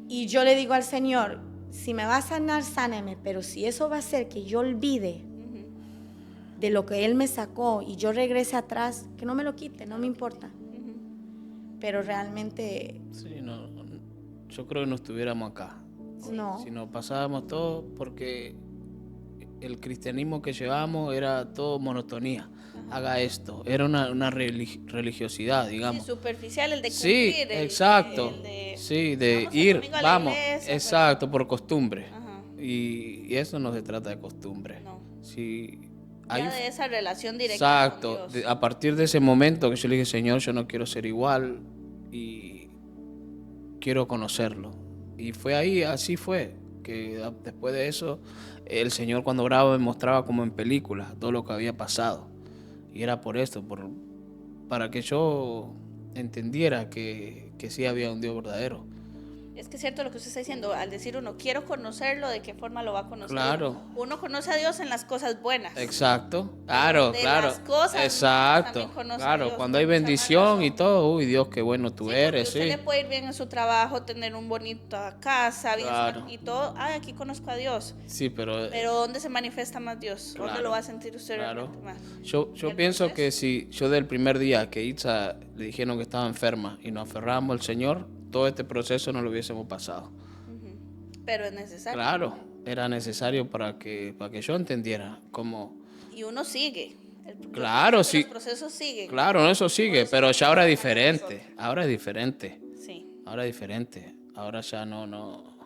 S5: Y yo le digo al Señor, si me va a sanar, sáneme. Pero si eso va a hacer que yo olvide de lo que Él me sacó y yo regrese atrás, que no me lo quite, no me importa. Pero realmente...
S3: Sí, no, yo creo que no estuviéramos acá.
S5: No.
S3: Si nos pasábamos todo, porque el cristianismo que llevamos era todo monotonía. Haga esto. Era una religiosidad,
S6: Sí,
S3: digamos.
S6: superficial, el de
S3: Sí,
S6: cumplir.
S3: exacto.
S6: El de
S3: De
S6: vamos el
S3: ir,
S6: domingo a la
S3: vamos.
S6: iglesia,
S3: Exacto, por costumbre.
S6: Ajá.
S3: Y eso no se trata de costumbre.
S6: No.
S3: Si
S6: Ya de esa relación directa
S3: exacto.
S6: con Dios.
S3: A partir de ese momento que yo le dije, Señor, yo no quiero ser igual y quiero conocerlo. Y fue ahí, así fue, que después de eso, el Señor cuando oraba me mostraba como en películas todo lo que había pasado. Y era por esto, para que yo entendiera que sí había un Dios verdadero.
S6: Es que es cierto lo que usted está diciendo, al decir uno, quiero conocerlo, ¿de qué forma lo va a conocer?
S3: Claro.
S6: Uno conoce a Dios en las cosas buenas.
S3: Exacto, claro,
S6: De
S3: claro.
S6: las cosas
S3: Exacto,
S6: también conoce a
S3: claro.
S6: Dios,
S3: Cuando hay
S6: con mucha más
S3: bendición
S6: razón.
S3: y todo, uy, Dios, qué bueno tú
S6: Sí,
S3: eres,
S6: porque usted
S3: sí.
S6: le puede ir bien en su trabajo, tener un bonita casa, bien
S3: Claro.
S6: y todo. Ay, aquí conozco a Dios.
S3: Sí, pero
S6: Pero ¿dónde se manifiesta más Dios? ¿Dónde
S3: Claro,
S6: lo va a sentir usted
S3: claro.
S6: realmente más?
S3: Yo
S6: ¿El
S3: pienso
S6: proceso?
S3: que si yo del primer día que Itza le dijeron que estaba enferma y nos aferramos al Señor, todo este proceso no lo hubiésemos pasado.
S6: Pero es necesario.
S3: Claro, era necesario para que yo entendiera cómo...
S6: Y uno sigue.
S3: Claro, sí.
S6: Los procesos siguen.
S3: Claro, eso sigue, pero ya ahora es diferente. Ahora es diferente.
S6: Sí.
S3: Ahora es diferente. Ahora ya no...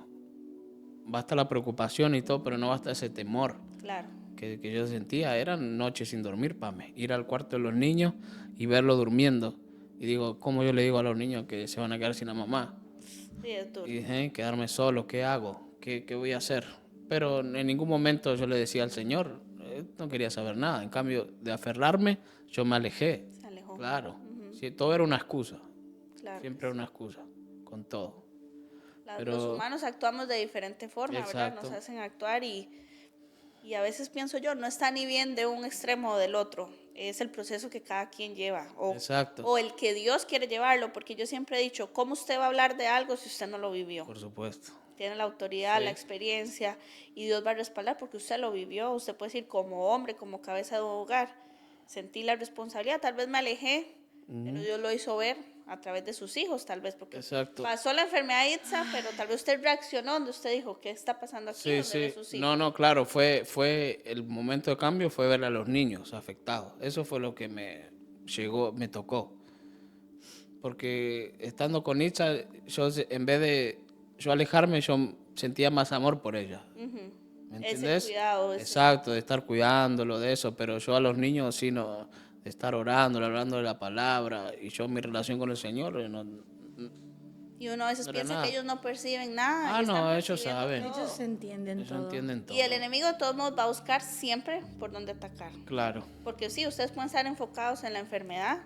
S3: Basta la preocupación y todo, pero no basta ese temor
S6: Claro.
S3: que yo sentía. Eran noches sin dormir, Pame. Ir al cuarto de los niños y verlos durmiendo. Y digo, ¿cómo yo le digo a los niños que se van a quedar sin la mamá?
S6: Sí, es duro.
S3: Y dije, quedarme solo, ¿qué hago? ¿Qué voy a hacer? Pero en ningún momento yo le decía al Señor, no quería saber nada. En cambio, de aferrarme, yo me alejé.
S6: Se alejó.
S3: Claro. Sí, todo era una excusa.
S6: Claro.
S3: Siempre era una excusa, con todo.
S6: Los humanos actuamos de diferente forma, ¿verdad?
S3: Exacto.
S6: Nos hacen actuar y a veces pienso yo, no está ni bien de un extremo o del otro. Es el proceso que cada quien lleva.
S3: Exacto.
S6: O el que Dios quiere llevarlo, porque yo siempre he dicho, ¿cómo usted va a hablar de algo si usted no lo vivió?
S3: Por supuesto.
S6: Tiene la autoridad,
S3: Sí.
S6: la experiencia, y Dios va a respaldar porque usted lo vivió. Usted puede decir, como hombre, como cabeza de hogar, sentí la responsabilidad, tal vez me alejé, pero Dios lo hizo ver a través de sus hijos, tal vez, porque
S3: Exacto.
S6: pasó la enfermedad de Itza, pero tal vez usted reaccionó donde usted dijo, ¿qué está pasando aquí?
S3: Sí,
S6: Donde
S3: sí.
S6: ve sus hijos.
S3: No, claro, fue el momento de cambio fue ver a los niños afectados. Eso fue lo que me tocó. Porque estando con Itza, yo en vez de yo alejarme, yo sentía más amor por ella. ¿Me entiendes?
S6: cuidado,
S3: Exacto, de estar cuidándolo, de eso, pero yo a los niños sí no, de estar orando, hablando de la palabra, y yo mi relación con el Señor, no,
S6: Y uno a veces
S3: No era
S6: piensa
S3: nada.
S6: que ellos no perciben nada.
S3: Ah,
S6: y están
S3: no, ellos
S6: percibiendo
S3: saben.
S6: todo.
S5: Ellos entienden
S3: ellos
S5: todo.
S3: entienden todo.
S6: Y el enemigo de todos modos va a buscar siempre por dónde atacar.
S3: Claro,
S6: Porque sí, ustedes pueden estar enfocados en la enfermedad,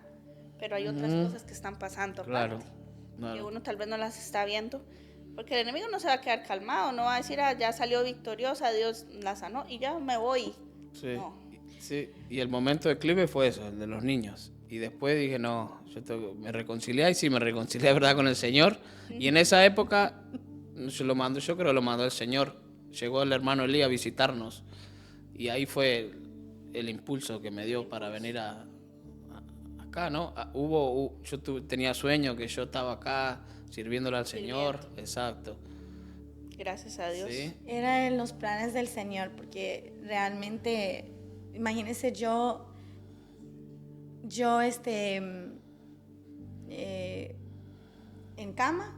S6: pero hay otras cosas que están pasando
S3: Claro,
S6: aparte, que
S3: claro.
S6: uno tal vez no las está viendo, porque el enemigo no se va a quedar calmado, no va a decir, ya salió victoriosa, Dios la sanó y ya me voy.
S3: Sí,
S6: No.
S3: sí, y el momento de clive fue eso, el de los niños. Y después dije, no, me reconcilié, y sí, me reconcilié de verdad con el Señor. Y en esa época, yo creo que lo mandó el Señor. Llegó el hermano Elí a visitarnos. Y ahí fue el impulso que me dio para venir acá, ¿no? Tenía sueño que yo estaba acá sirviéndole al Señor. Exacto.
S6: Gracias a Dios.
S3: Sí.
S5: Era en los planes del Señor, porque realmente, imagínense en cama,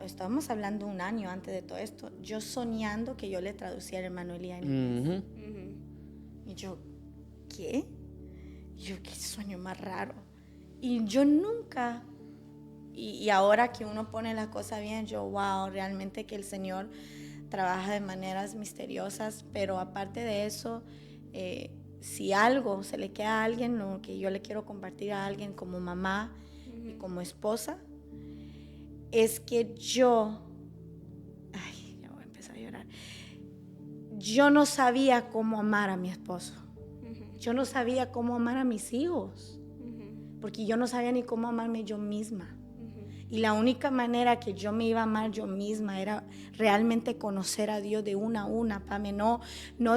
S5: estábamos hablando un año antes de todo esto, yo soñando que yo le traducía al hermano Elías.
S3: Ujú.
S5: Y yo, ¿qué? Yo, qué sueño más raro. Y yo nunca, y ahora que uno pone las cosas bien, yo, wow, realmente que el Señor trabaja de maneras misteriosas, pero aparte de eso, si algo se le queda a alguien, lo que yo le quiero compartir a alguien como mamá y como esposa, es que ya voy a empezar a llorar. Yo no sabía cómo amar a mi esposo. Yo no sabía cómo amar a mis hijos, porque yo no sabía ni cómo amarme yo misma. Y la única manera que yo me iba a amar yo misma era realmente conocer a Dios de una a una, Pame, no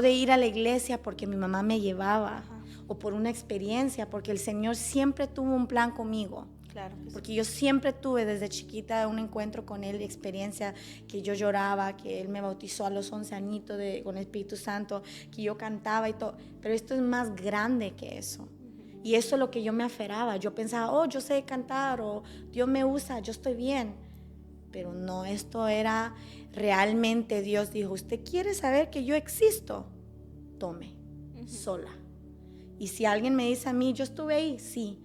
S5: de ir a la iglesia porque mi mamá me llevaba o por una experiencia, porque el Señor siempre tuvo un plan conmigo.
S6: Claro que sí.
S5: Porque yo siempre tuve desde chiquita un encuentro con Él, experiencia que yo lloraba, que Él me bautizó a los 11 añitos con el Espíritu Santo, que yo cantaba y todo. Pero esto es más grande que eso. Y eso es lo que yo me aferraba. Yo pensaba, yo sé cantar, o Dios me usa, yo estoy bien. Pero no, esto era realmente Dios dijo, ¿usted quiere saber que yo existo? Tome, sola. Y si alguien me dice a mí, yo estuve ahí, sí.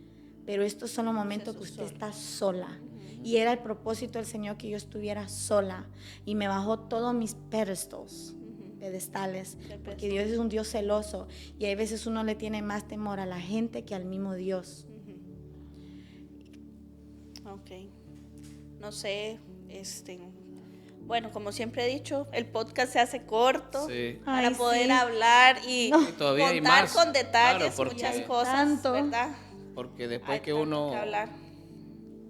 S5: Pero estos son los momentos que usted está sola. Y era el propósito del Señor que yo estuviera sola. Y me bajó todos mis pedestales. Porque Dios es un Dios celoso. Y hay veces uno le tiene más temor a la gente que al mismo Dios.
S6: Ok. No sé, bueno, como siempre he dicho, el podcast se hace corto
S3: Sí.
S6: para
S5: Ay,
S6: poder
S5: sí.
S6: hablar y
S3: Y todavía hay
S6: contar
S3: más.
S6: con detalles
S3: Claro, porque-
S6: muchas cosas,
S5: Tanto.
S6: ¿verdad?
S3: Porque después
S6: Hay
S3: que
S6: tanto
S3: uno
S6: que hablar.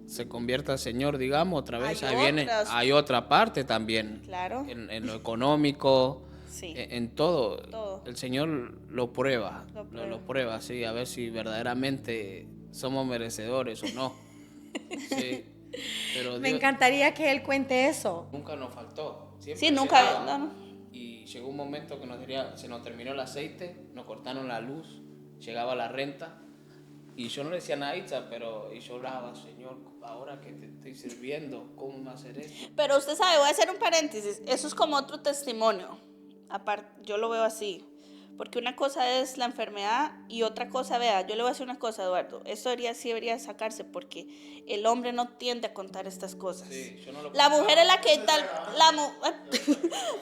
S3: se convierta al Señor, digamos, otra vez,
S6: Hay
S3: hay otra parte también.
S6: Claro.
S3: En lo económico,
S6: Sí.
S3: en todo.
S6: Todo.
S3: El Señor lo prueba,
S6: Lo prueba.
S3: lo prueba, sí, a ver si verdaderamente somos merecedores o no. Sí, pero
S5: Me
S3: Dios
S5: encantaría que Él cuente eso.
S3: nunca nos faltó. Siempre
S6: Sí, nunca,
S3: llegaba.
S6: no.
S3: Y llegó un momento que se nos terminó el aceite, nos cortaron la luz, llegaba la renta. Y yo no le decía nada a Itza, pero y yo oraba, Señor, ahora que te estoy sirviendo, ¿cómo me hacer esto?
S6: Pero usted sabe, voy a hacer un paréntesis, eso es como otro testimonio, aparte, yo lo veo así, porque una cosa es la enfermedad y otra cosa, vea, yo le voy a decir una cosa, Eduardo, esto debería sacarse porque el hombre no tiende a contar estas cosas.
S3: Sí, yo no lo
S6: La mujer es la que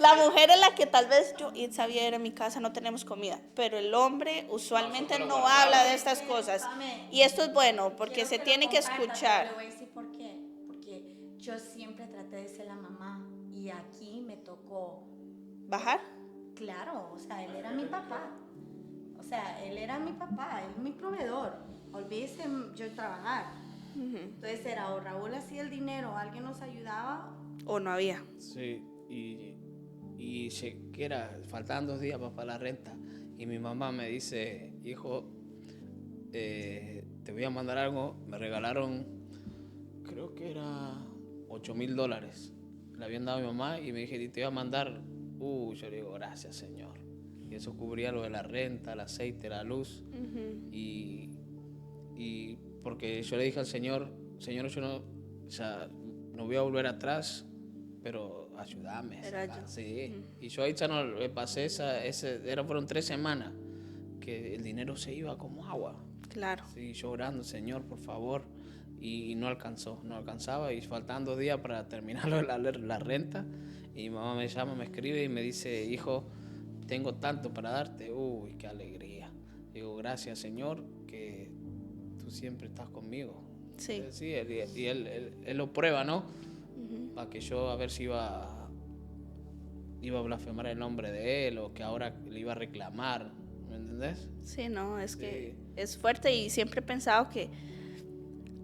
S6: la mujer es la que tal vez yo y sabía era en mi casa no tenemos comida, pero el hombre usualmente
S3: Nosotros lo
S6: no
S3: guardamos.
S6: habla de estas cosas y esto es bueno porque se tiene que
S5: Le
S6: escuchar.
S5: voy a decir por qué. Porque yo siempre traté de ser la mamá y aquí me tocó.
S6: ¿Bajar?
S5: Claro, o sea, él era mi papá. O sea, él era mi papá, él mi proveedor. Olvídese yo trabajar. Entonces era o Raúl hacía el dinero, alguien nos ayudaba.
S6: ¿O no había?
S3: Sí, que era, faltaban 2 días para la renta. Y mi mamá me dice, hijo, te voy a mandar algo. Me regalaron, creo que era $8,000. Le habían dado a mi mamá y me dije, te voy a mandar. Yo le digo, gracias, Señor. Y eso cubría lo de la renta, el aceite, la luz. Y porque yo le dije al Señor, yo no voy a volver atrás, pero ayúdame. Sí. Y yo ahí ya no le pasé fueron 3 semanas que el dinero se iba como agua.
S6: Claro.
S3: Sí, llorando, Señor, por favor. Y no alcanzaba. Y faltaban 2 días para terminar la renta. Y mi mamá me llama, me escribe y me dice, hijo, tengo tanto para darte. Uy, qué alegría. Digo, gracias, Señor, que tú siempre estás conmigo.
S6: Sí.
S3: Sí, él lo prueba, ¿no? Para que yo a ver si iba a blasfemar el nombre de él o que ahora le iba a reclamar, ¿me entendés?
S6: Sí, no, es que
S3: Sí.
S6: es fuerte y siempre he pensado que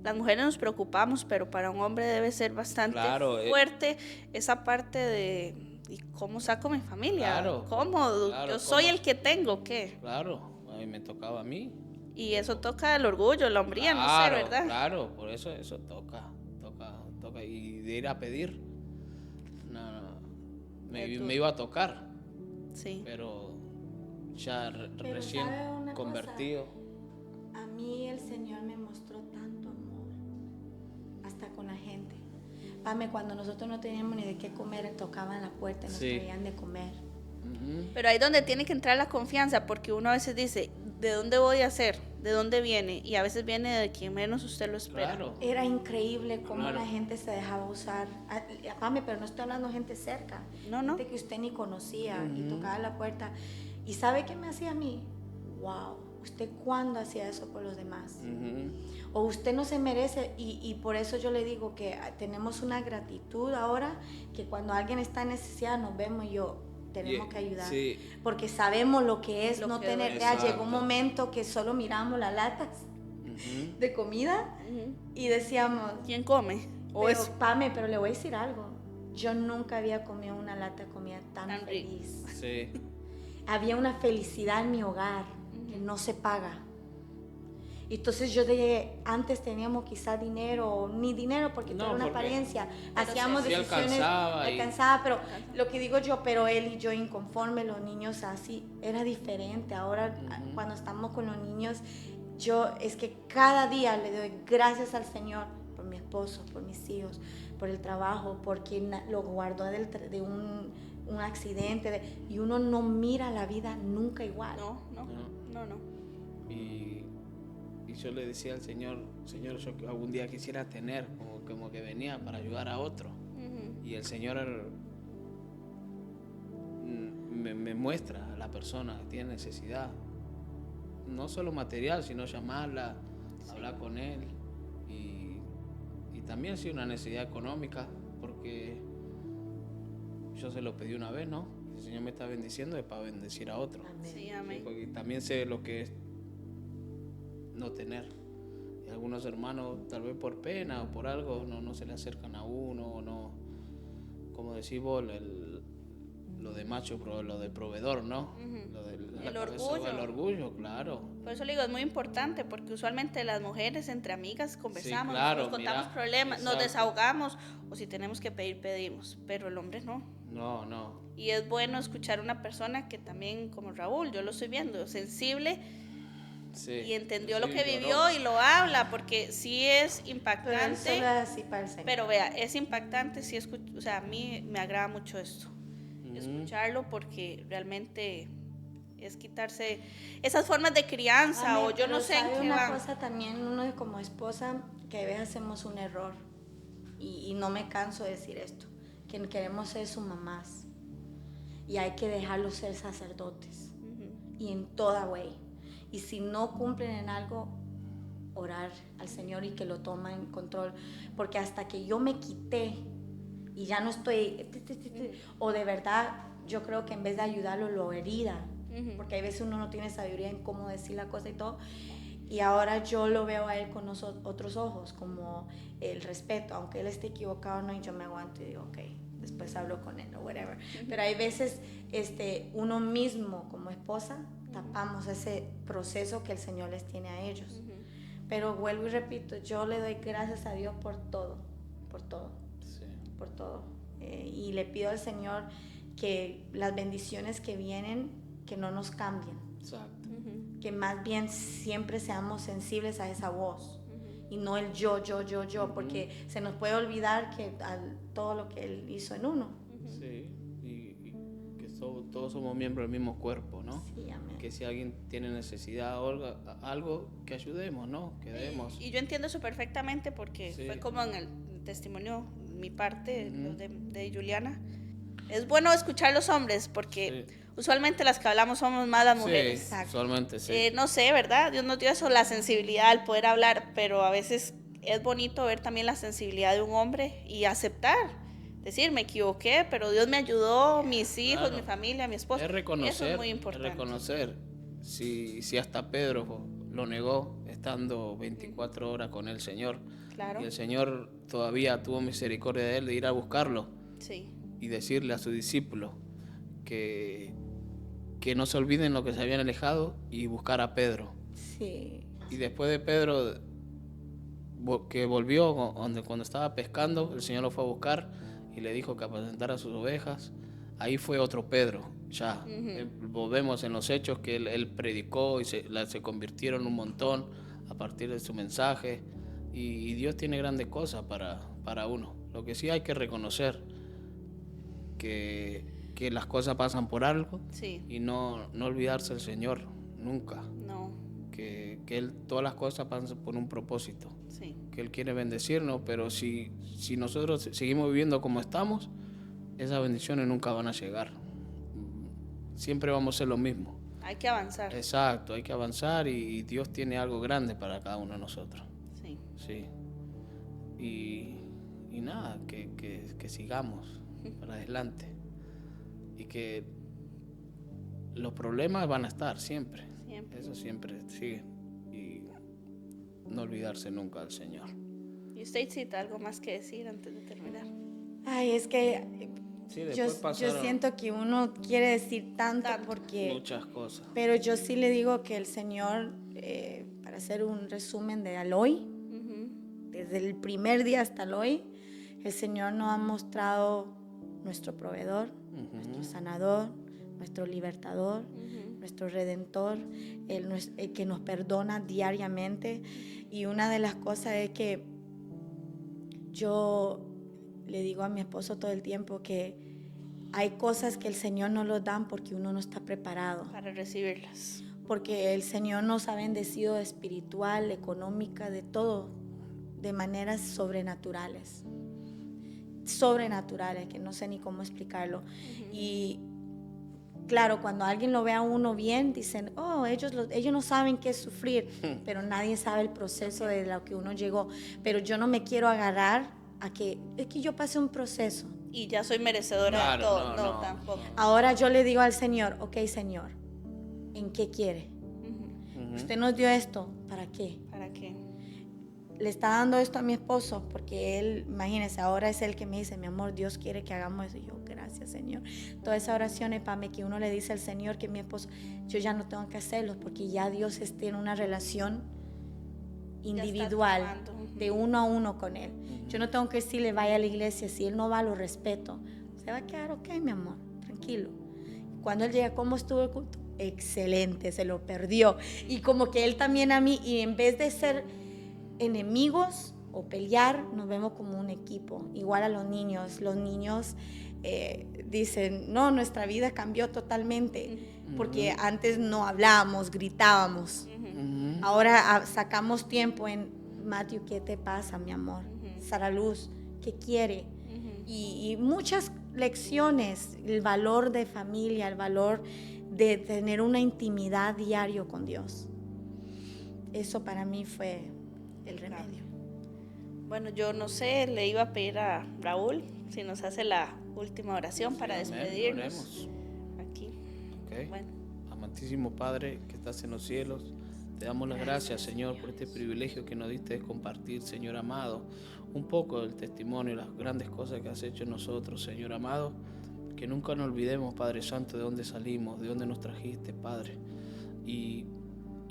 S6: las mujeres nos preocupamos, pero para un hombre debe ser bastante
S3: Claro,
S6: fuerte esa parte de ¿y cómo saco mi familia?
S3: Claro,
S6: ¿Cómo?
S3: claro,
S6: Yo soy
S3: ¿cómo?
S6: el que tengo, ¿qué?
S3: Claro, a mí me tocaba a mí.
S6: Y eso toca el orgullo, la hombría, no sé, ¿verdad?
S3: Claro, por eso toca. Y de ir a pedir, no, me iba a tocar,
S6: Sí.
S3: pero ya
S5: Pero
S3: recién
S5: ¿sabe una
S3: convertido.
S5: A mí el Señor me mostró tanto amor, hasta con la gente. Pame, cuando nosotros no teníamos ni de qué comer, tocaban la puerta y nos
S3: Sí.
S5: traían de comer.
S3: Ujú.
S6: Pero ahí es donde tiene que entrar la confianza, porque uno a veces dice, ¿de dónde voy a ser? ¿De dónde viene? Y a veces viene de quien menos usted lo espera.
S3: Claro.
S5: Era increíble cómo
S3: Claro.
S5: la gente se dejaba usar. Pame, pero no estoy hablando de gente cerca.
S6: No, no.
S5: Gente que usted ni conocía y tocaba la puerta. ¿Y sabe qué me hacía a mí? Wow, ¿usted cuándo hacía eso por los demás?
S3: Ujú.
S5: O usted no se merece, y por eso yo le digo que tenemos una gratitud ahora, que cuando alguien está en necesidad nos vemos y yo, tenemos
S3: Y-
S5: que ayudar.
S3: sí.
S5: Porque sabemos lo que es
S6: Lo
S5: no
S6: que
S5: tener.
S6: duele.
S5: Vea, llegó
S3: Exacto.
S5: un momento que solo miramos las latas
S3: Ujú.
S5: de comida
S6: Ujú.
S5: y decíamos,
S6: ¿Quién come? O
S5: pero,
S6: es
S5: Pame, pero le voy a decir algo. Yo nunca había comido una lata de comida tan
S6: Tan rico.
S5: feliz.
S3: Sí.
S5: Había una felicidad en mi hogar que no se paga. Y entonces yo llegué, antes teníamos quizá dinero, ni dinero porque
S3: No,
S5: todo era una
S3: porque-
S5: apariencia, hacíamos
S3: sí
S5: decisiones,
S3: alcanzaba y-
S5: alcanzaba, pero lo que digo yo, pero él y yo inconforme, los niños así, era diferente. Ahora
S3: Ujú.
S5: cuando estamos con los niños, yo es que cada día le doy gracias al Señor por mi esposo, por mis hijos, por el trabajo, porque lo guardó de un accidente, y uno no mira la vida nunca igual.
S6: No, no, no, no.
S3: Y yo le decía al Señor, yo algún día quisiera tener, como que venía para ayudar a otro.
S6: Ujú.
S3: Y el Señor me muestra a la persona que tiene necesidad. No solo material, sino llamarla, hablar con él. Y también sí una necesidad económica, porque yo se lo pedí una vez, ¿no? El Señor me está bendiciendo es para bendecir a otro.
S5: Amén.
S6: Sí,
S3: Sí,
S6: amén.
S3: porque también sé lo que es no tener. Y algunos hermanos, tal vez por pena o por algo, no se le acercan a uno, o no, como decís vos, lo de macho, lo de proveedor, ¿no?
S6: Ujú.
S3: Lo del
S6: El
S3: la cabeza,
S6: orgullo.
S3: el orgullo, claro.
S6: Por eso le digo, es muy importante, porque usualmente las mujeres entre amigas conversamos,
S3: claro,
S6: nos contamos
S3: mira,
S6: problemas, nos
S3: exacto.
S6: desahogamos, o si tenemos que pedir, pedimos, pero el hombre no.
S3: No.
S6: Y es bueno escuchar a una persona que también, como Raúl, yo lo estoy viendo, sensible
S3: Sí.
S6: y entendió
S3: Sí,
S6: lo que
S3: lloró.
S6: vivió y lo habla, porque sí es
S5: Pero él
S6: impactante.
S5: solo es así para el Señor.
S6: Pero vea, es impactante, sí o sea, a mí me agrada mucho esto, escucharlo, porque realmente es quitarse esas formas de crianza,
S5: Amén,
S6: o yo no
S5: pero
S6: sé en
S5: sabe
S6: qué
S5: una
S6: van.
S5: cosa también, uno como esposa, que a veces hacemos un error, y no me canso de decir esto, que queremos ser sus mamás, y hay que dejarlos ser sacerdotes, y en toda way. Y si no cumplen en algo, orar al Señor y que lo toma en control, porque hasta que yo me quité y ya no estoy, o de verdad, yo creo que en vez de ayudarlo, lo herida, porque hay veces uno no tiene sabiduría en cómo decir la cosa y todo, y ahora yo lo veo a él con otros ojos, como el respeto, aunque él esté equivocado, no, y yo me aguanto y digo, ok, después hablo con él o whatever, pero hay veces uno mismo como esposa tapamos ese proceso que el Señor les tiene a ellos. Pero vuelvo y repito, yo le doy gracias a Dios por todo, por todo,
S3: Sí.
S5: por todo. Y le pido al Señor que las bendiciones que vienen, que no nos cambien,
S3: Exacto.
S5: que más bien siempre seamos sensibles a esa voz y no el yo, porque se nos puede olvidar que todo lo que Él hizo en uno.
S3: Sí. Y que todos somos miembros del mismo cuerpo, ¿no?
S5: Sí, amén.
S3: Que si alguien tiene necesidad o algo, que ayudemos, ¿no? Que demos.
S6: Y yo entiendo eso perfectamente, porque
S3: Sí.
S6: fue como en el testimonio, mi parte, de Juliana. Es bueno escuchar a los hombres, porque usualmente las que hablamos somos más las mujeres.
S3: Sí, usualmente sí.
S6: No sé, ¿verdad? Dios nos dio eso, la sensibilidad al poder hablar, pero a veces es bonito ver también la sensibilidad de un hombre y aceptar, decir, me equivoqué, pero Dios me ayudó, mis hijos,
S3: Claro.
S6: mi familia, mi esposo.
S3: Es reconocer,
S6: Eso es muy importante.
S3: es reconocer. Si hasta Pedro lo negó estando 24 horas con el Señor.
S6: Claro.
S3: Y el Señor todavía tuvo misericordia de él de ir a buscarlo
S6: Sí,
S3: y decirle a sus discípulos que no se olviden lo que se habían alejado y buscar a Pedro.
S5: Sí.
S3: Y después de Pedro que volvió cuando estaba pescando, el Señor lo fue a buscar y le dijo que apacentara sus ovejas. Ahí fue otro Pedro, ya. Volvemos en los hechos que él predicó y se convirtieron un montón a partir de su mensaje. Y Dios tiene grandes cosas para uno. Lo que sí hay que reconocer que las cosas pasan por algo
S6: sí,
S3: y no olvidarse del Señor, nunca.
S6: no,
S3: Que todas las cosas pasan por un propósito.
S6: sí,
S3: Que Él quiere bendecirnos, pero si nosotros seguimos viviendo como estamos, esas bendiciones nunca van a llegar. Siempre vamos a ser lo mismo.
S6: hay que avanzar.
S3: Exacto, hay que avanzar y Dios tiene algo grande para cada uno de nosotros.
S6: Sí,
S3: Sí. Y nada, que sigamos para adelante. Y que los problemas van a estar siempre.
S6: siempre.
S3: Eso siempre sigue. Y no olvidarse nunca del Señor.
S6: ¿Y usted cita algo más que decir antes de terminar?
S5: Ay, es que
S3: Sí,
S5: yo,
S3: después
S5: yo
S3: pasaron
S5: siento que uno quiere decir tanto
S6: Tanto.
S5: porque...
S3: muchas cosas.
S5: Pero yo sí le digo que el Señor, para hacer un resumen de al hoy,
S6: Ujú,
S5: desde el primer día hasta el hoy, el Señor nos ha mostrado nuestro proveedor, nuestro sanador, nuestro libertador,
S6: ujú.
S5: nuestro redentor, el que nos perdona diariamente. Y una de las cosas es que yo le digo a mi esposo todo el tiempo que hay cosas que el Señor no los dan porque uno no está preparado.
S6: Para recibirlas.
S5: Porque el Señor nos ha bendecido espiritual, económica, de todo, de maneras sobrenaturales, que no sé ni cómo explicarlo. Y claro, cuando alguien lo ve a uno bien, dicen, oh, ellos no saben qué es sufrir, pero nadie sabe el proceso de lo que uno llegó. Pero yo no me quiero agarrar a que, es que yo pasé un proceso.
S6: Y ya soy merecedora
S3: Claro,
S6: de todo.
S3: no,
S6: No,
S3: no.
S6: tampoco.
S5: Ahora yo le digo al Señor, ok, Señor, ¿en qué quiere?
S6: Ujú.
S5: Usted nos dio esto, ¿para qué?
S6: ¿Para qué?
S5: Le está dando esto a mi esposo porque él, imagínese, ahora es el que me dice, mi amor, Dios quiere que hagamos eso. Y yo, gracias, Señor. Todas esas oraciones, Pame, que uno le dice al Señor que mi esposo, yo ya no tengo que hacerlos porque ya Dios tiene una relación individual,
S6: tomando, ujú.
S5: de uno a uno con él. Yo no tengo que decirle, vaya a la iglesia, si él no va, lo respeto. Se va a quedar, ok, mi amor, tranquilo. Cuando él llega, ¿cómo estuvo el culto? Excelente, se lo perdió. Y como que él también a mí, y en vez de ser enemigos o pelear, nos vemos como un equipo. Igual a los niños dicen, no, nuestra vida cambió totalmente, porque antes no hablábamos, gritábamos. Ahora sacamos tiempo en, Matthew, ¿qué te pasa, mi amor? Sara Luz, ¿qué quiere? Y muchas lecciones, el valor de familia, el valor de tener una intimidad diario con Dios. Eso para mí fue el remedio.
S6: Bueno, yo no sé, le iba a pedir a Raúl si nos hace la última oración para
S3: Amén,
S6: despedirnos.
S3: oremos.
S6: Aquí.
S3: Ok.
S6: Bueno,
S3: Amantísimo Padre que estás en los cielos, te damos las gracias, Señor, por este privilegio que nos diste de compartir, Señor amado, un poco del testimonio y las grandes cosas que has hecho en nosotros, Señor amado. Que nunca nos olvidemos, Padre Santo, de dónde salimos, de dónde nos trajiste, Padre. Y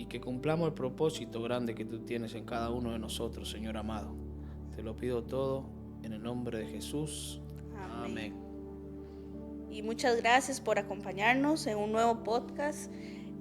S3: que cumplamos el propósito grande que tú tienes en cada uno de nosotros, Señor amado. Te lo pido todo en el nombre de Jesús.
S6: amén. Y muchas gracias por acompañarnos en un nuevo podcast.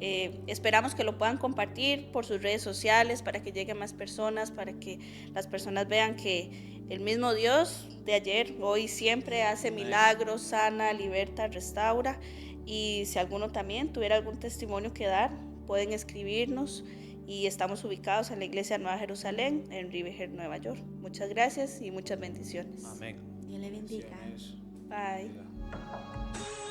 S6: Esperamos que lo puedan compartir por sus redes sociales para que llegue a más personas, para que las personas vean que el mismo Dios de ayer, hoy y siempre hace milagros, sana, liberta, restaura. Y si alguno también tuviera algún testimonio que dar, pueden escribirnos. Y estamos ubicados en la Iglesia Nueva Jerusalén, en Riverhead, Nueva York. Muchas gracias y muchas bendiciones.
S3: Amén.
S5: Dios le bendiga.
S3: Bendiciones.
S6: Bye.
S3: Bendiga.